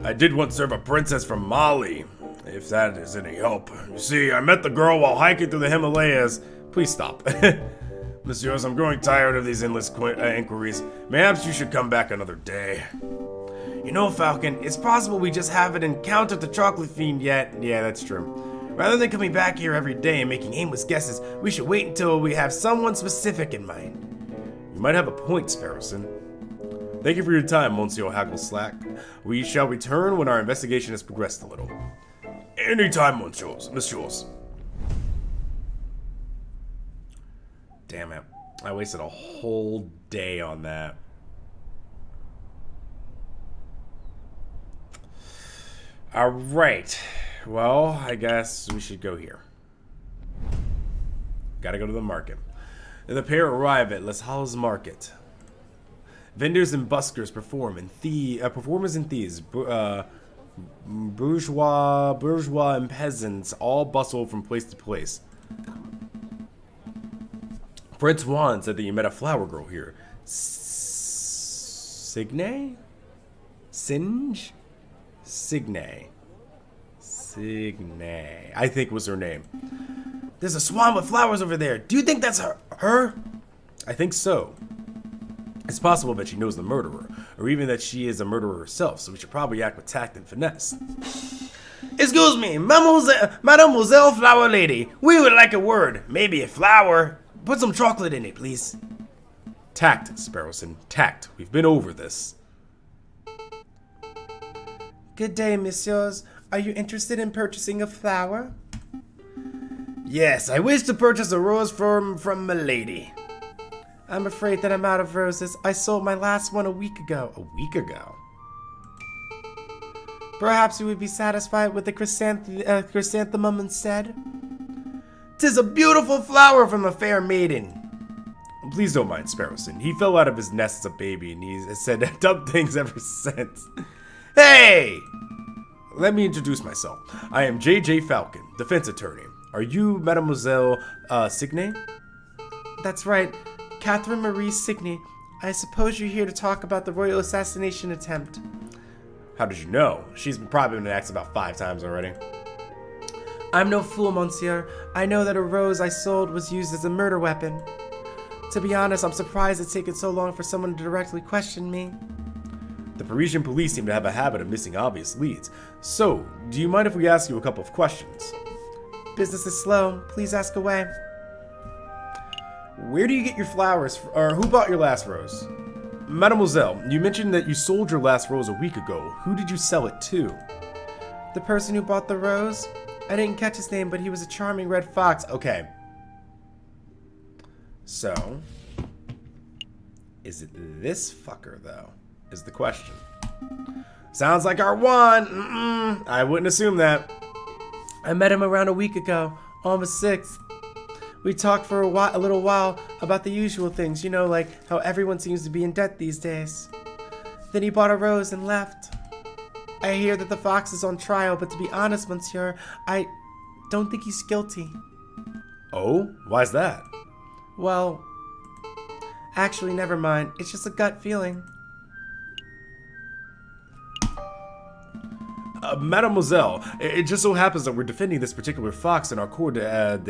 I did once serve a princess from Mali, if that is any help. You see, I met the girl while hiking through the Himalayas. Please stop. Messieurs, I'm growing tired of these endless inquiries. Perhaps you should come back another day. You know, Falcon, it's possible we just haven't encountered the chocolate fiend yet. Yeah, that's true. Rather than coming back here every day and making aimless guesses, we should wait until we have someone specific in mind. You might have a point, Sparrowson. Thank you for your time, Monsieur Hagelslag. We shall return when our investigation has progressed a little. Anytime, messieurs. Damn it. I wasted a whole day on that. Alright. Well, I guess we should go here. Gotta go to the market. The pair arrive at Les Halles Market. Vendors and buskers performers and thieves, bourgeois and peasants all bustle from place to place. Prince Juan said that you met a flower girl here. Signe? Singe? Signe, I think was her name. There's a swan with flowers over there. Do you think that's her? I think so. It's possible that she knows the murderer, or even that she is a murderer herself, so we should probably act with tact and finesse. Excuse me, Mademoiselle Flower Lady. We would like a word, maybe a flower. Put some chocolate in it, please. Tact, Sparrowson, tact. We've been over this. Good day, messieurs. Are you interested in purchasing a flower? Yes, I wish to purchase a rose from milady. I'm afraid that I'm out of roses. I sold my last one a week ago. A week ago? Perhaps you would be satisfied with the chrysanthemum instead? 'Tis a beautiful flower from a fair maiden. Please don't mind Sparrowson. He fell out of his nest as a baby and he has said dumb things ever since. Hey! let me introduce myself. I am J.J. Falcon, defense attorney. Are you Mademoiselle, Signe? That's right, Catherine Marie Signe. I suppose you're here to talk about the royal assassination attempt. How did you know? She's probably been asked about 5 times already. I'm no fool, monsieur. I know that a rose I sold was used as a murder weapon. To be honest, I'm surprised it's taken so long for someone to directly question me. The Parisian police seem to have a habit of missing obvious leads. So, do you mind if we ask you a couple of questions? Business is slow. Please ask away. Where do you get your flowers, or who bought your last rose? Mademoiselle, you mentioned that you sold your last rose a week ago. Who did you sell it to? The person who bought the rose? I didn't catch his name, but he was a charming red fox. Okay. So, is it this fucker, though? Is the question. Sounds like our Juan. I wouldn't assume that. I met him around a week ago, on the 6th. We talked for a little while about the usual things, you know, like how everyone seems to be in debt these days. Then he bought a rose and left. I hear that the fox is on trial, but to be honest, monsieur, I don't think he's guilty. Oh? Why's that? Well, actually, never mind. It's just a gut feeling. Mademoiselle, it just so happens that we're defending this particular fox in our cour d'assises.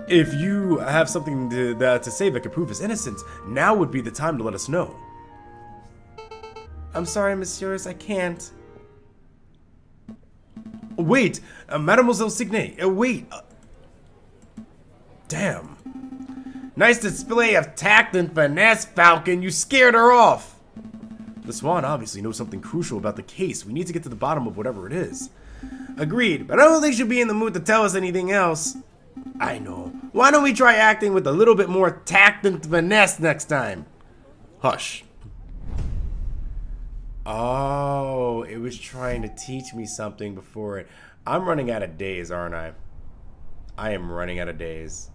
If you have something to say that could prove his innocence, now would be the time to let us know. I'm sorry, messieurs, I can't. Wait, Mademoiselle Signe, wait. Damn. Nice display of tact and finesse, Falcon. You scared her off. The Swan obviously knows something crucial about the case. We need to get to the bottom of whatever it is. Agreed, but I don't think she'll be in the mood to tell us anything else. I know. Why don't we try acting with a little bit more tact and finesse next time? Hush. Oh, it was trying to teach me something before it. I'm running out of days, aren't I? I am running out of days.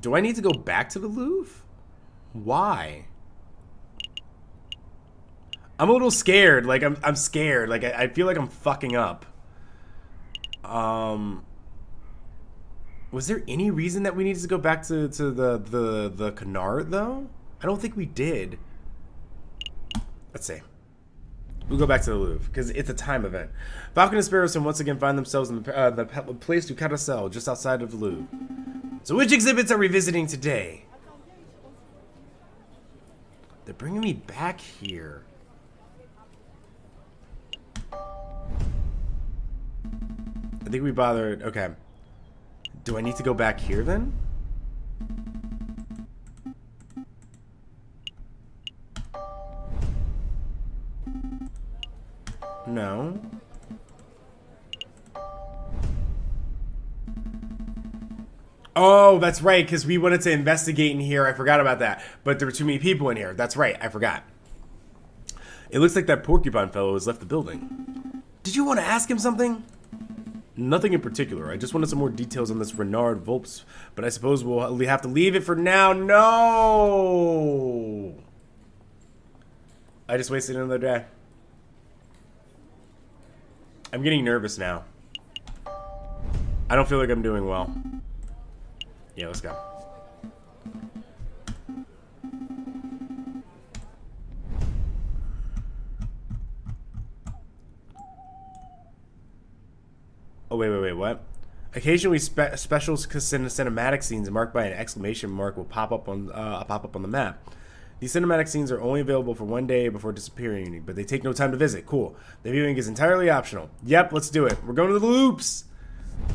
Do I need to go back to the Louvre? Why? I'm a little scared. Like I'm scared. Like I feel like I'm fucking up. Was there any reason that we needed to go back to the canard though? I don't think we did. Let's see. We'll go back to the Louvre because it's a time event. Falcon and Sparrowson once again find themselves in the place du Carousel just outside of the Louvre. So which exhibits are we visiting today? They're bringing me back here. I think we bothered. Okay. Do I need to go back here then? No. Oh, that's right, because we wanted to investigate in here. I forgot about that. But there were too many people in here. That's right, I forgot. It looks like that porcupine fellow has left the building. Did you want to ask him something? Nothing in particular. I just wanted some more details on this Renard Volps, but I suppose we'll have to leave it for now. No! I just wasted another day. I'm getting nervous now. I don't feel like I'm doing well. Yeah, let's go. Oh, wait, what? Occasionally, special cinematic scenes marked by an exclamation mark will pop up on the map. These cinematic scenes are only available for 1 day before disappearing, but they take no time to visit. Cool. The viewing is entirely optional. Yep, let's do it. We're going to the loops.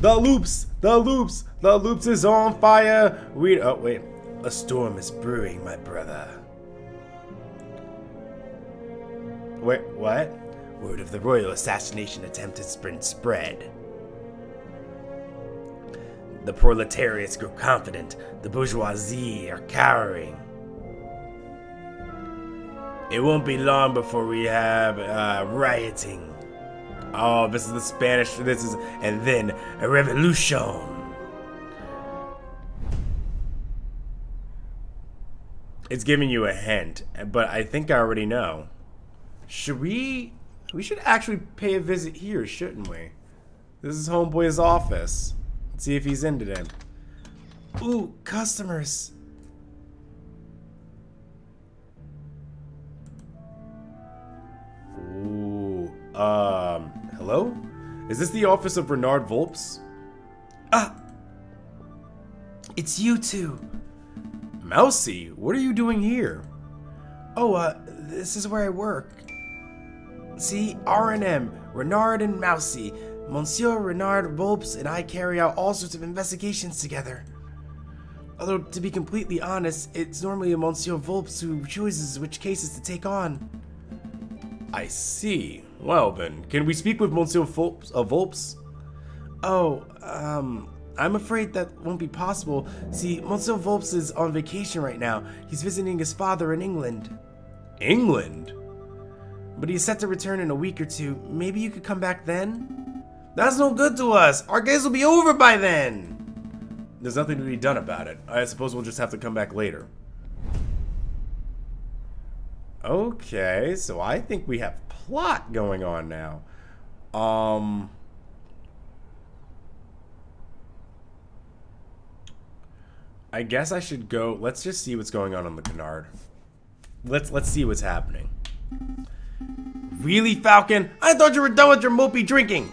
The loops is on fire. Oh, wait. A storm is brewing, my brother. Wait, what? Word of the royal assassination attempt has been spread. The proletariats grow confident. The bourgeoisie are cowering. It won't be long before we have rioting. Oh, this is the Spanish. And then a revolution. It's giving you a hint, but I think I already know. Should we should actually pay a visit here, shouldn't we? This is Homeboy's office. Let's see if he's in today. Ooh, customers. Ooh, hello? Is this the office of Renard Volps? It's you two. Mousy, what are you doing here? Oh, this is where I work. See, R&M, Renard and Mousy. Monsieur Renard Volps and I carry out all sorts of investigations together. Although, to be completely honest, it's normally a Monsieur Volps who chooses which cases to take on. I see. Well then, can we speak with Monsieur Volps? Oh, I'm afraid that won't be possible. See, Monsieur Volps is on vacation right now. He's visiting his father in England. England? But he's set to return in a week or two. Maybe you could come back then? That's no good to us. Our case will be over by then. There's nothing to be done about it. I suppose we'll just have to come back later. Okay, so I think we have plot going on now. I guess I should go. Let's just see what's going on the canard. Let's see what's happening. Really, Falcon? I thought you were done with your mopey drinking.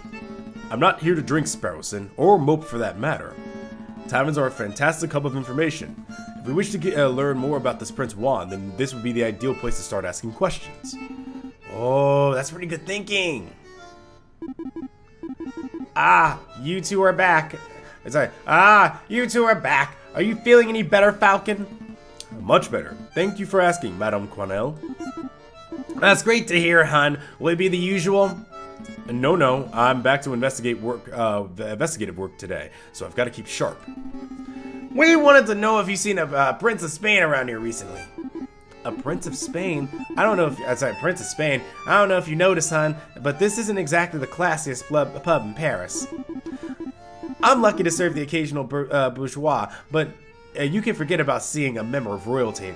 I'm not here to drink, Sparrowson, or mope for that matter. Taverns are a fantastic hub of information. If we wish to learn more about this Prince Juan, then this would be the ideal place to start asking questions. Oh, that's pretty good thinking. Ah, you two are back. Sorry. Ah, you two are back. Are you feeling any better, Falcon? Much better. Thank you for asking, Madame Quanelle. That's great to hear, hon. Will it be the usual? No. I'm back to investigative work today, so I've got to keep sharp. We wanted to know if you've seen a Prince of Spain around here recently. A Prince of Spain? Prince of Spain. I don't know if you noticed, hon, but this isn't exactly the classiest pub in Paris. I'm lucky to serve the occasional bourgeois, but you can forget about seeing a member of royalty.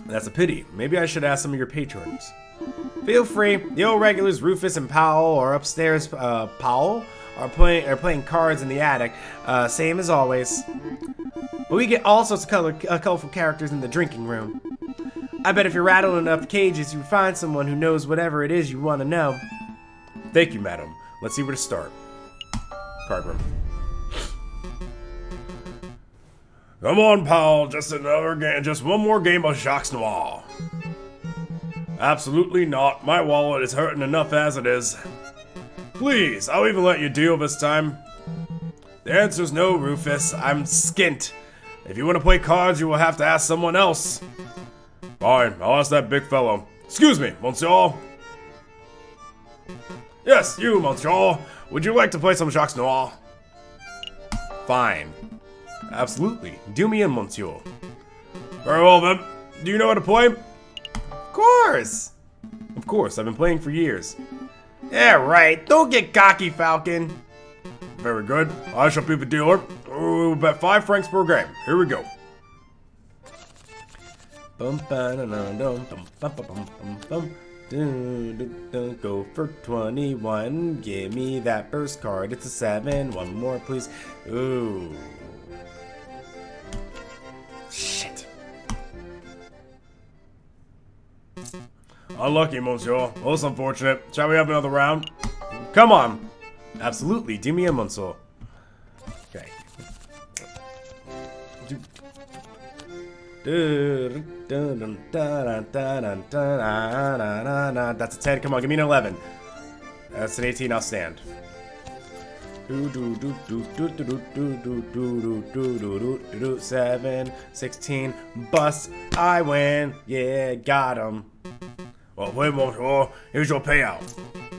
That's a pity. Maybe I should ask some of your patrons. Feel free. The old regulars Rufus and Powell are upstairs. Powell are playing cards in the attic, same as always. But we get all sorts of colorful characters in the drinking room. I bet if you rattle enough cages, you find someone who knows whatever it is you want to know. Thank you, madam. Let's see where to start. Card room. Come on, Powell. Just another game. Just one more game of Jacques Noir. Absolutely not. My wallet is hurting enough as it is. Please, I'll even let you deal this time. The answer's no, Rufus. I'm skint. If you want to play cards, you will have to ask someone else. Fine, I'll ask that big fellow. Excuse me, monsieur. Yes, you, monsieur. Would you like to play some Jacques Noir? Fine. Absolutely. Do me in, monsieur. Very well, then. Do you know how to play? Of course. Of course, I've been playing for years. Yeah, right. Don't get cocky, Falcon. Very good. I shall be the dealer. We'll bet 5 francs per game. Here we go. Go for 21. Give me that first card. It's a 7. One more, please. Ooh. Shit. Unlucky, monsieur. Most unfortunate. Shall we have another round? Come on. Absolutely. Do me a monsieur. Okay. That's a 10. Come on, give me an 11. That's an 18. I'll stand. 7, 16. Bust. I win. Yeah, got him. Well, wait, monsieur. Here's your payout.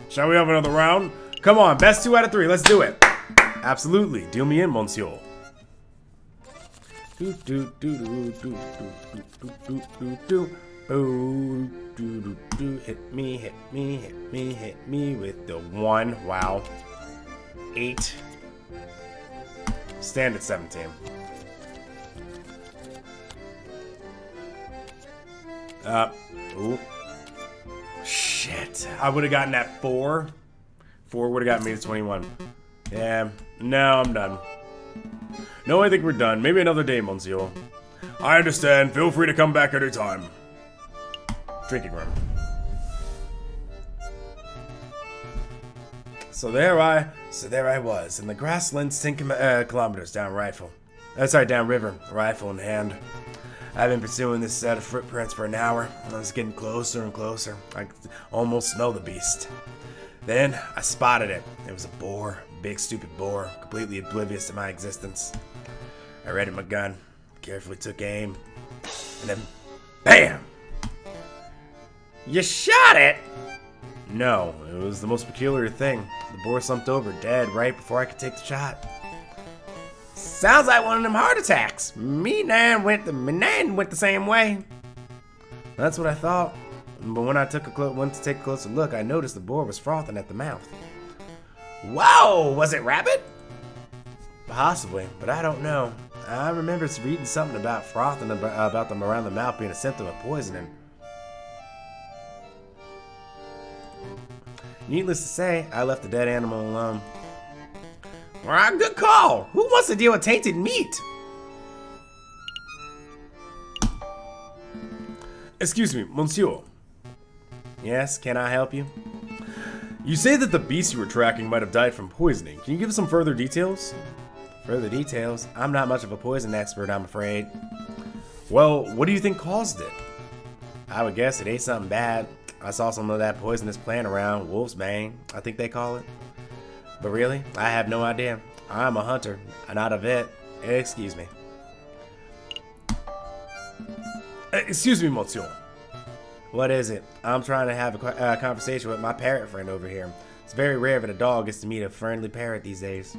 Shall we have another round? Come on, best 2 out of 3. Let's do it. Absolutely. Deal me in, monsieur. Oh, hit me, hit me, hit me, hit me with the 1. Wow. 8. Stand at 17. Ooh. Shit. I would have gotten that 4. 4 would have gotten me to 21. Yeah. No, I'm done. No, I think we're done. Maybe another day, Monsieur. I understand. Feel free to come back anytime. Drinking room. So there I was in the grasslands 10 kilometers down river, rifle in hand. I've been pursuing this set of footprints for an hour. I was getting closer and closer. I could almost smell the beast. Then I spotted it. It was a boar, big stupid boar, completely oblivious to my existence. I readied my gun, carefully took aim, and then BAM! You shot it? No, it was the most peculiar thing. The boar slumped over dead right before I could take the shot. Sounds like one of them heart attacks. Me nan went the same way. That's what I thought. But when I went to take a closer look, I noticed the boar was frothing at the mouth. Whoa, was it rabbit? Possibly, but I don't know. I remember reading something about frothing about them around the mouth being a symptom of poisoning. Needless to say, I left the dead animal alone. Alright, good call. Who wants to deal with tainted meat? Excuse me, monsieur. Yes, can I help you? You say that the beast you were tracking might have died from poisoning. Can you give us some further details? Further details? I'm not much of a poison expert, I'm afraid. Well, what do you think caused it? I would guess it ate something bad. I saw some of that poisonous plant around, wolf's bane, I think they call it. But really, I have no idea. I'm a hunter, not a vet. Excuse me. Excuse me, monsieur. What is it? I'm trying to have a conversation with my parrot friend over here. It's very rare that a dog gets to meet a friendly parrot these days.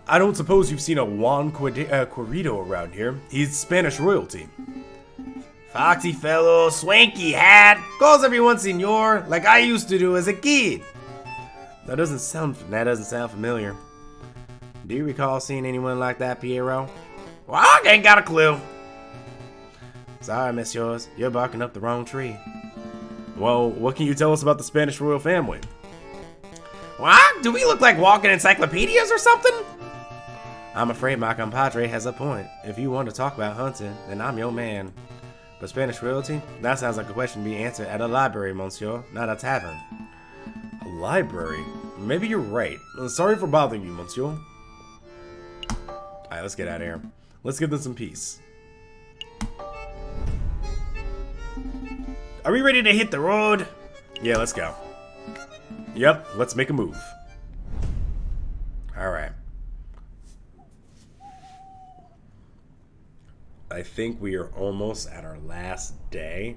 I don't suppose you've seen a Juan Corrido around here. He's Spanish royalty. Foxy fellow, swanky hat, calls everyone senor, like I used to do as a kid. That doesn't sound familiar. Do you recall seeing anyone like that, Piero? Well, I ain't got a clue. Sorry, messieurs, you're barking up the wrong tree. Well, what can you tell us about the Spanish royal family? What? Do we look like walking encyclopedias or something? I'm afraid my compadre has a point. If you want to talk about hunting, then I'm your man. But Spanish royalty? That sounds like a question to be answered at a library, monsieur, not a tavern. A library? Maybe you're right. Sorry for bothering you, monsieur. Alright, let's get out of here. Let's give them some peace. Are we ready to hit the road? Yeah, let's go. Yep, let's make a move. Alright. I think we are almost at our last day.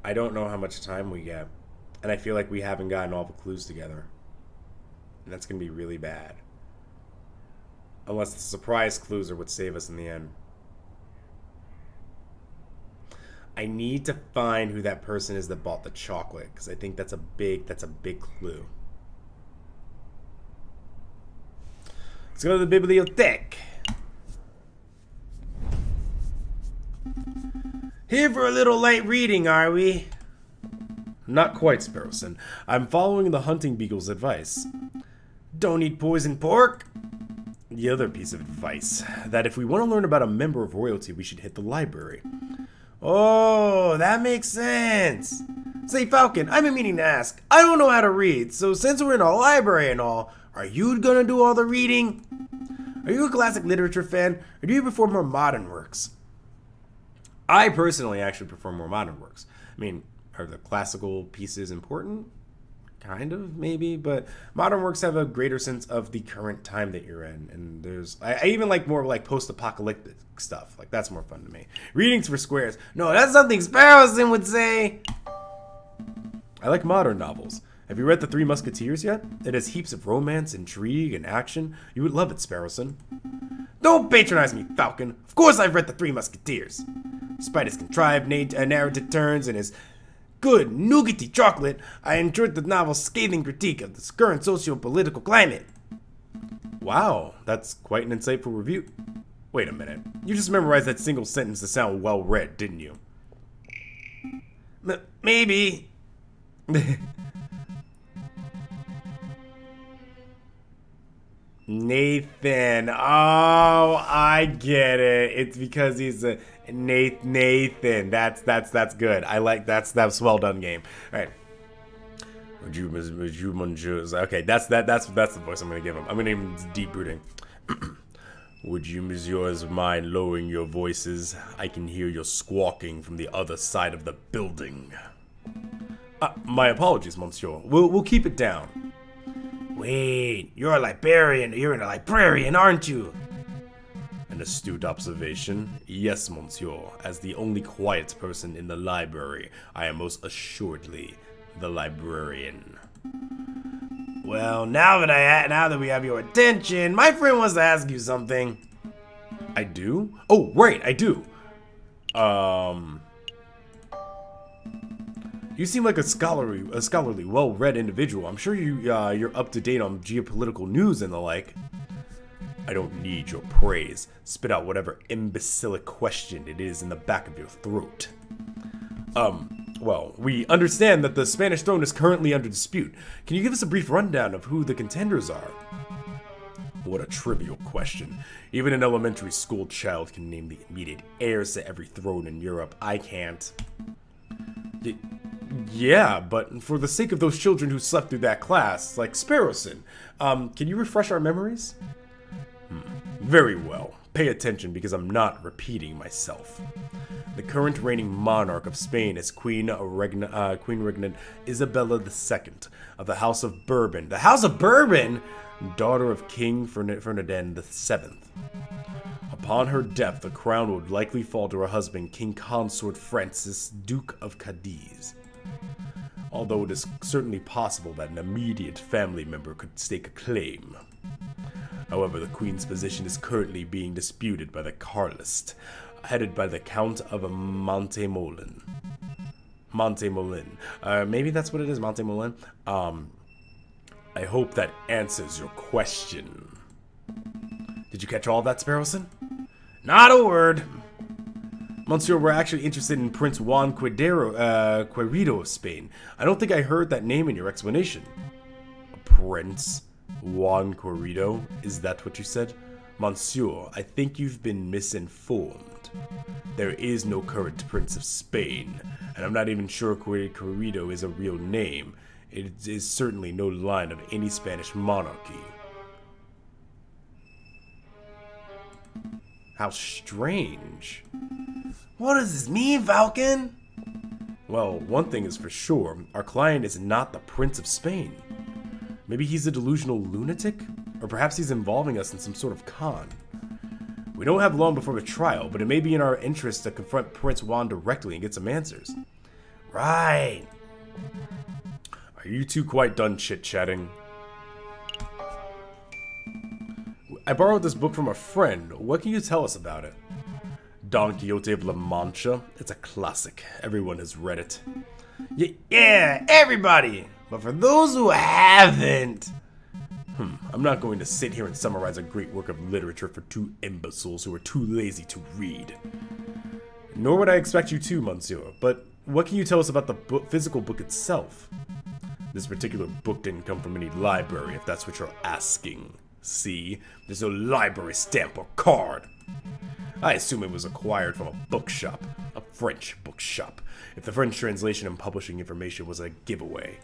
I don't know how much time we get. And I feel like we haven't gotten all the clues together. And that's going to be really bad. Unless the surprise clues are what save us in the end. I need to find who that person is that bought the chocolate, because I think that's a big clue. Let's go to the bibliothèque. Here for a little light reading, are we? Not quite, Sparrowson. I'm following the hunting beagle's advice. Don't eat poisoned pork. The other piece of advice, that if we want to learn about a member of royalty, we should hit the library. Oh, that makes sense. Say, Falcon, I've been meaning to ask. I don't know how to read, so since we're in a library and all, are you gonna do all the reading? Are you a classic literature fan, or do you prefer more modern works? I personally actually prefer more modern works. I mean, are the classical pieces important? Kind of, maybe, but modern works have a greater sense of the current time that you're in, and I even like more like post-apocalyptic stuff. Like, that's more fun to me. Readings for squares. No, that's something Sparrowson would say. I like modern novels. Have you read The Three Musketeers yet? It has heaps of romance, intrigue, and action. You would love it, Sparrowson. Don't patronize me, Falcon. Of course I've read The Three Musketeers. Despite his contrived narrative turns and his good nougaty chocolate, I enjoyed the novel's scathing critique of the current socio-political climate. Wow, that's quite an insightful review. Wait a minute. You just memorized that single sentence to sound well read, didn't you? Maybe. Nathan. Oh, I get it. It's because he's a Nathan. That's good. I like that's well done game. All right. Would you okay, that's the voice I'm gonna give him. I'm gonna give him deep brooding. Would you, messieurs, mind lowering your voices? I can hear your squawking from the other side of the building. My apologies, monsieur. We'll keep it down. Wait, you're a librarian. You're a librarian, aren't you? An astute observation. Yes, monsieur. As the only quiet person in the library, I am most assuredly the librarian. Well, now that we have your attention, my friend wants to ask you something. I do? Oh, right, I do. You seem like a scholarly, well-read individual. I'm sure you're up to date on geopolitical news and the like. I don't need your praise. Spit out whatever imbecilic question it is in the back of your throat. Well, we understand that the Spanish throne is currently under dispute. Can you give us a brief rundown of who the contenders are? What a trivial question. Even an elementary school child can name the immediate heirs to every throne in Europe. I can't. Yeah, but for the sake of those children who slept through that class, like Sparrowson, can you refresh our memories? Very well. Pay attention because I'm not repeating myself. The current reigning monarch of Spain is Queen Regnant Isabella II of the House of Bourbon. The House of Bourbon? Daughter of King Ferdinand VII. Upon her death, the crown would likely fall to her husband, King Consort Francis, Duke of Cadiz. Although it is certainly possible that an immediate family member could stake a claim. However, the Queen's position is currently being disputed by the Carlist, headed by the Count of Montemolin. Maybe that's what it is, Montemolin. I hope that answers your question. Did you catch all of that, Sparrowson? Not a word. Monsieur, we're actually interested in Prince Juan Querido of Spain. I don't think I heard that name in your explanation. Prince Juan Querido? Is that what you said? Monsieur, I think you've been misinformed. There is no current Prince of Spain, and I'm not even sure Querido is a real name. It is certainly no line of any Spanish monarchy. How strange. What does this mean, Falcon? Well, one thing is for sure, our client is not the Prince of Spain. Maybe he's a delusional lunatic? Or perhaps he's involving us in some sort of con. We don't have long before the trial, but it may be in our interest to confront Prince Juan directly and get some answers. Right. Are you two quite done chit-chatting? I borrowed this book from a friend. What can you tell us about it? Don Quixote of La Mancha. It's a classic. Everyone has read it. Yeah, everybody! But for those who haven't... I'm not going to sit here and summarize a great work of literature for two imbeciles who are too lazy to read. Nor would I expect you to, Monsieur, but what can you tell us about the physical book itself? This particular book didn't come from any library, if that's what you're asking. See? There's no library stamp or card. I assume it was acquired from a bookshop, a French bookshop, if the French translation and publishing information was a giveaway.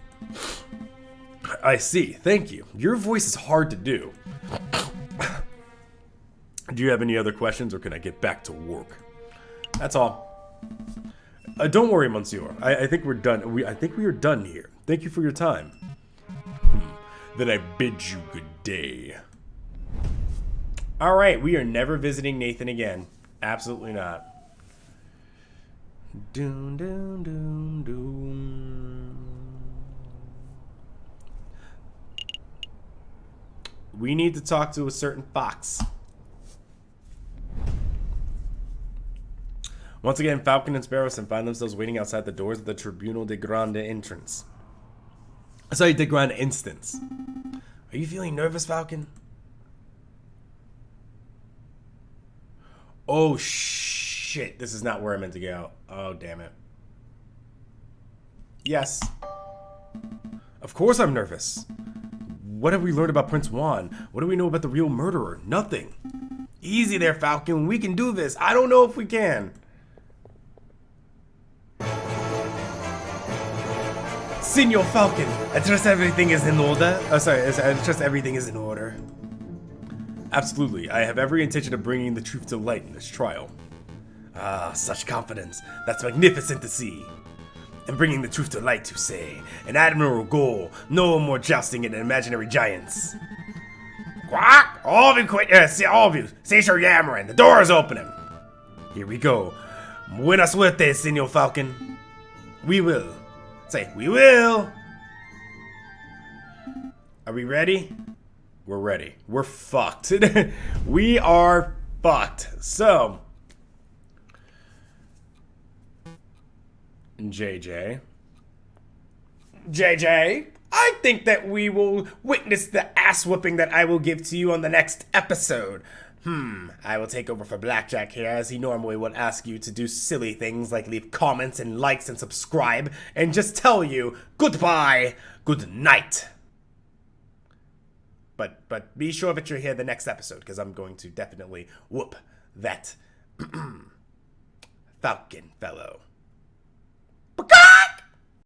I see, thank you. Your voice is hard to do. Do you have any other questions, or can I get back to work? That's all. Don't worry, Monsieur. I think we're done. I think we are done here. Thank you for your time. Then I bid you good day. Alright, we are never visiting Nathan again. Absolutely not. Doom, doom, doom, doom. We need to talk to a certain fox. Once again, Falcon and Sparrowson find themselves waiting outside the doors of the Tribunal de Grande entrance. Sorry, de Grande instance. Are you feeling nervous, Falcon? Oh, shit. This is not where I meant to go. Oh, damn it. Yes. Of course I'm nervous. What have we learned about Prince Juan? What do we know about the real murderer? Nothing. Easy there, Falcon. We can do this. I don't know if we can. Senor Falcon, I trust everything is in order. Oh, sorry, I trust everything is in order. Absolutely. I have every intention of bringing the truth to light in this trial. Ah, such confidence. That's magnificent to see. And bringing the truth to light, you say. An admirable goal. No more jousting in imaginary giants. Quack! All of you quit. All of you. Cease your yammering. The door is opening. Here we go. Buena suerte, Senor Falcon. We will. Say, we will. Are we ready? We're ready. We're fucked. We are fucked. So, JJ, I think that we will witness the ass whooping that I will give to you on the next episode. I will take over for Blackjack here, as he normally would ask you to do silly things like leave comments and likes and subscribe, and just tell you goodbye, good night. But be sure that you're here the next episode, because I'm going to definitely whoop that Falcon fellow.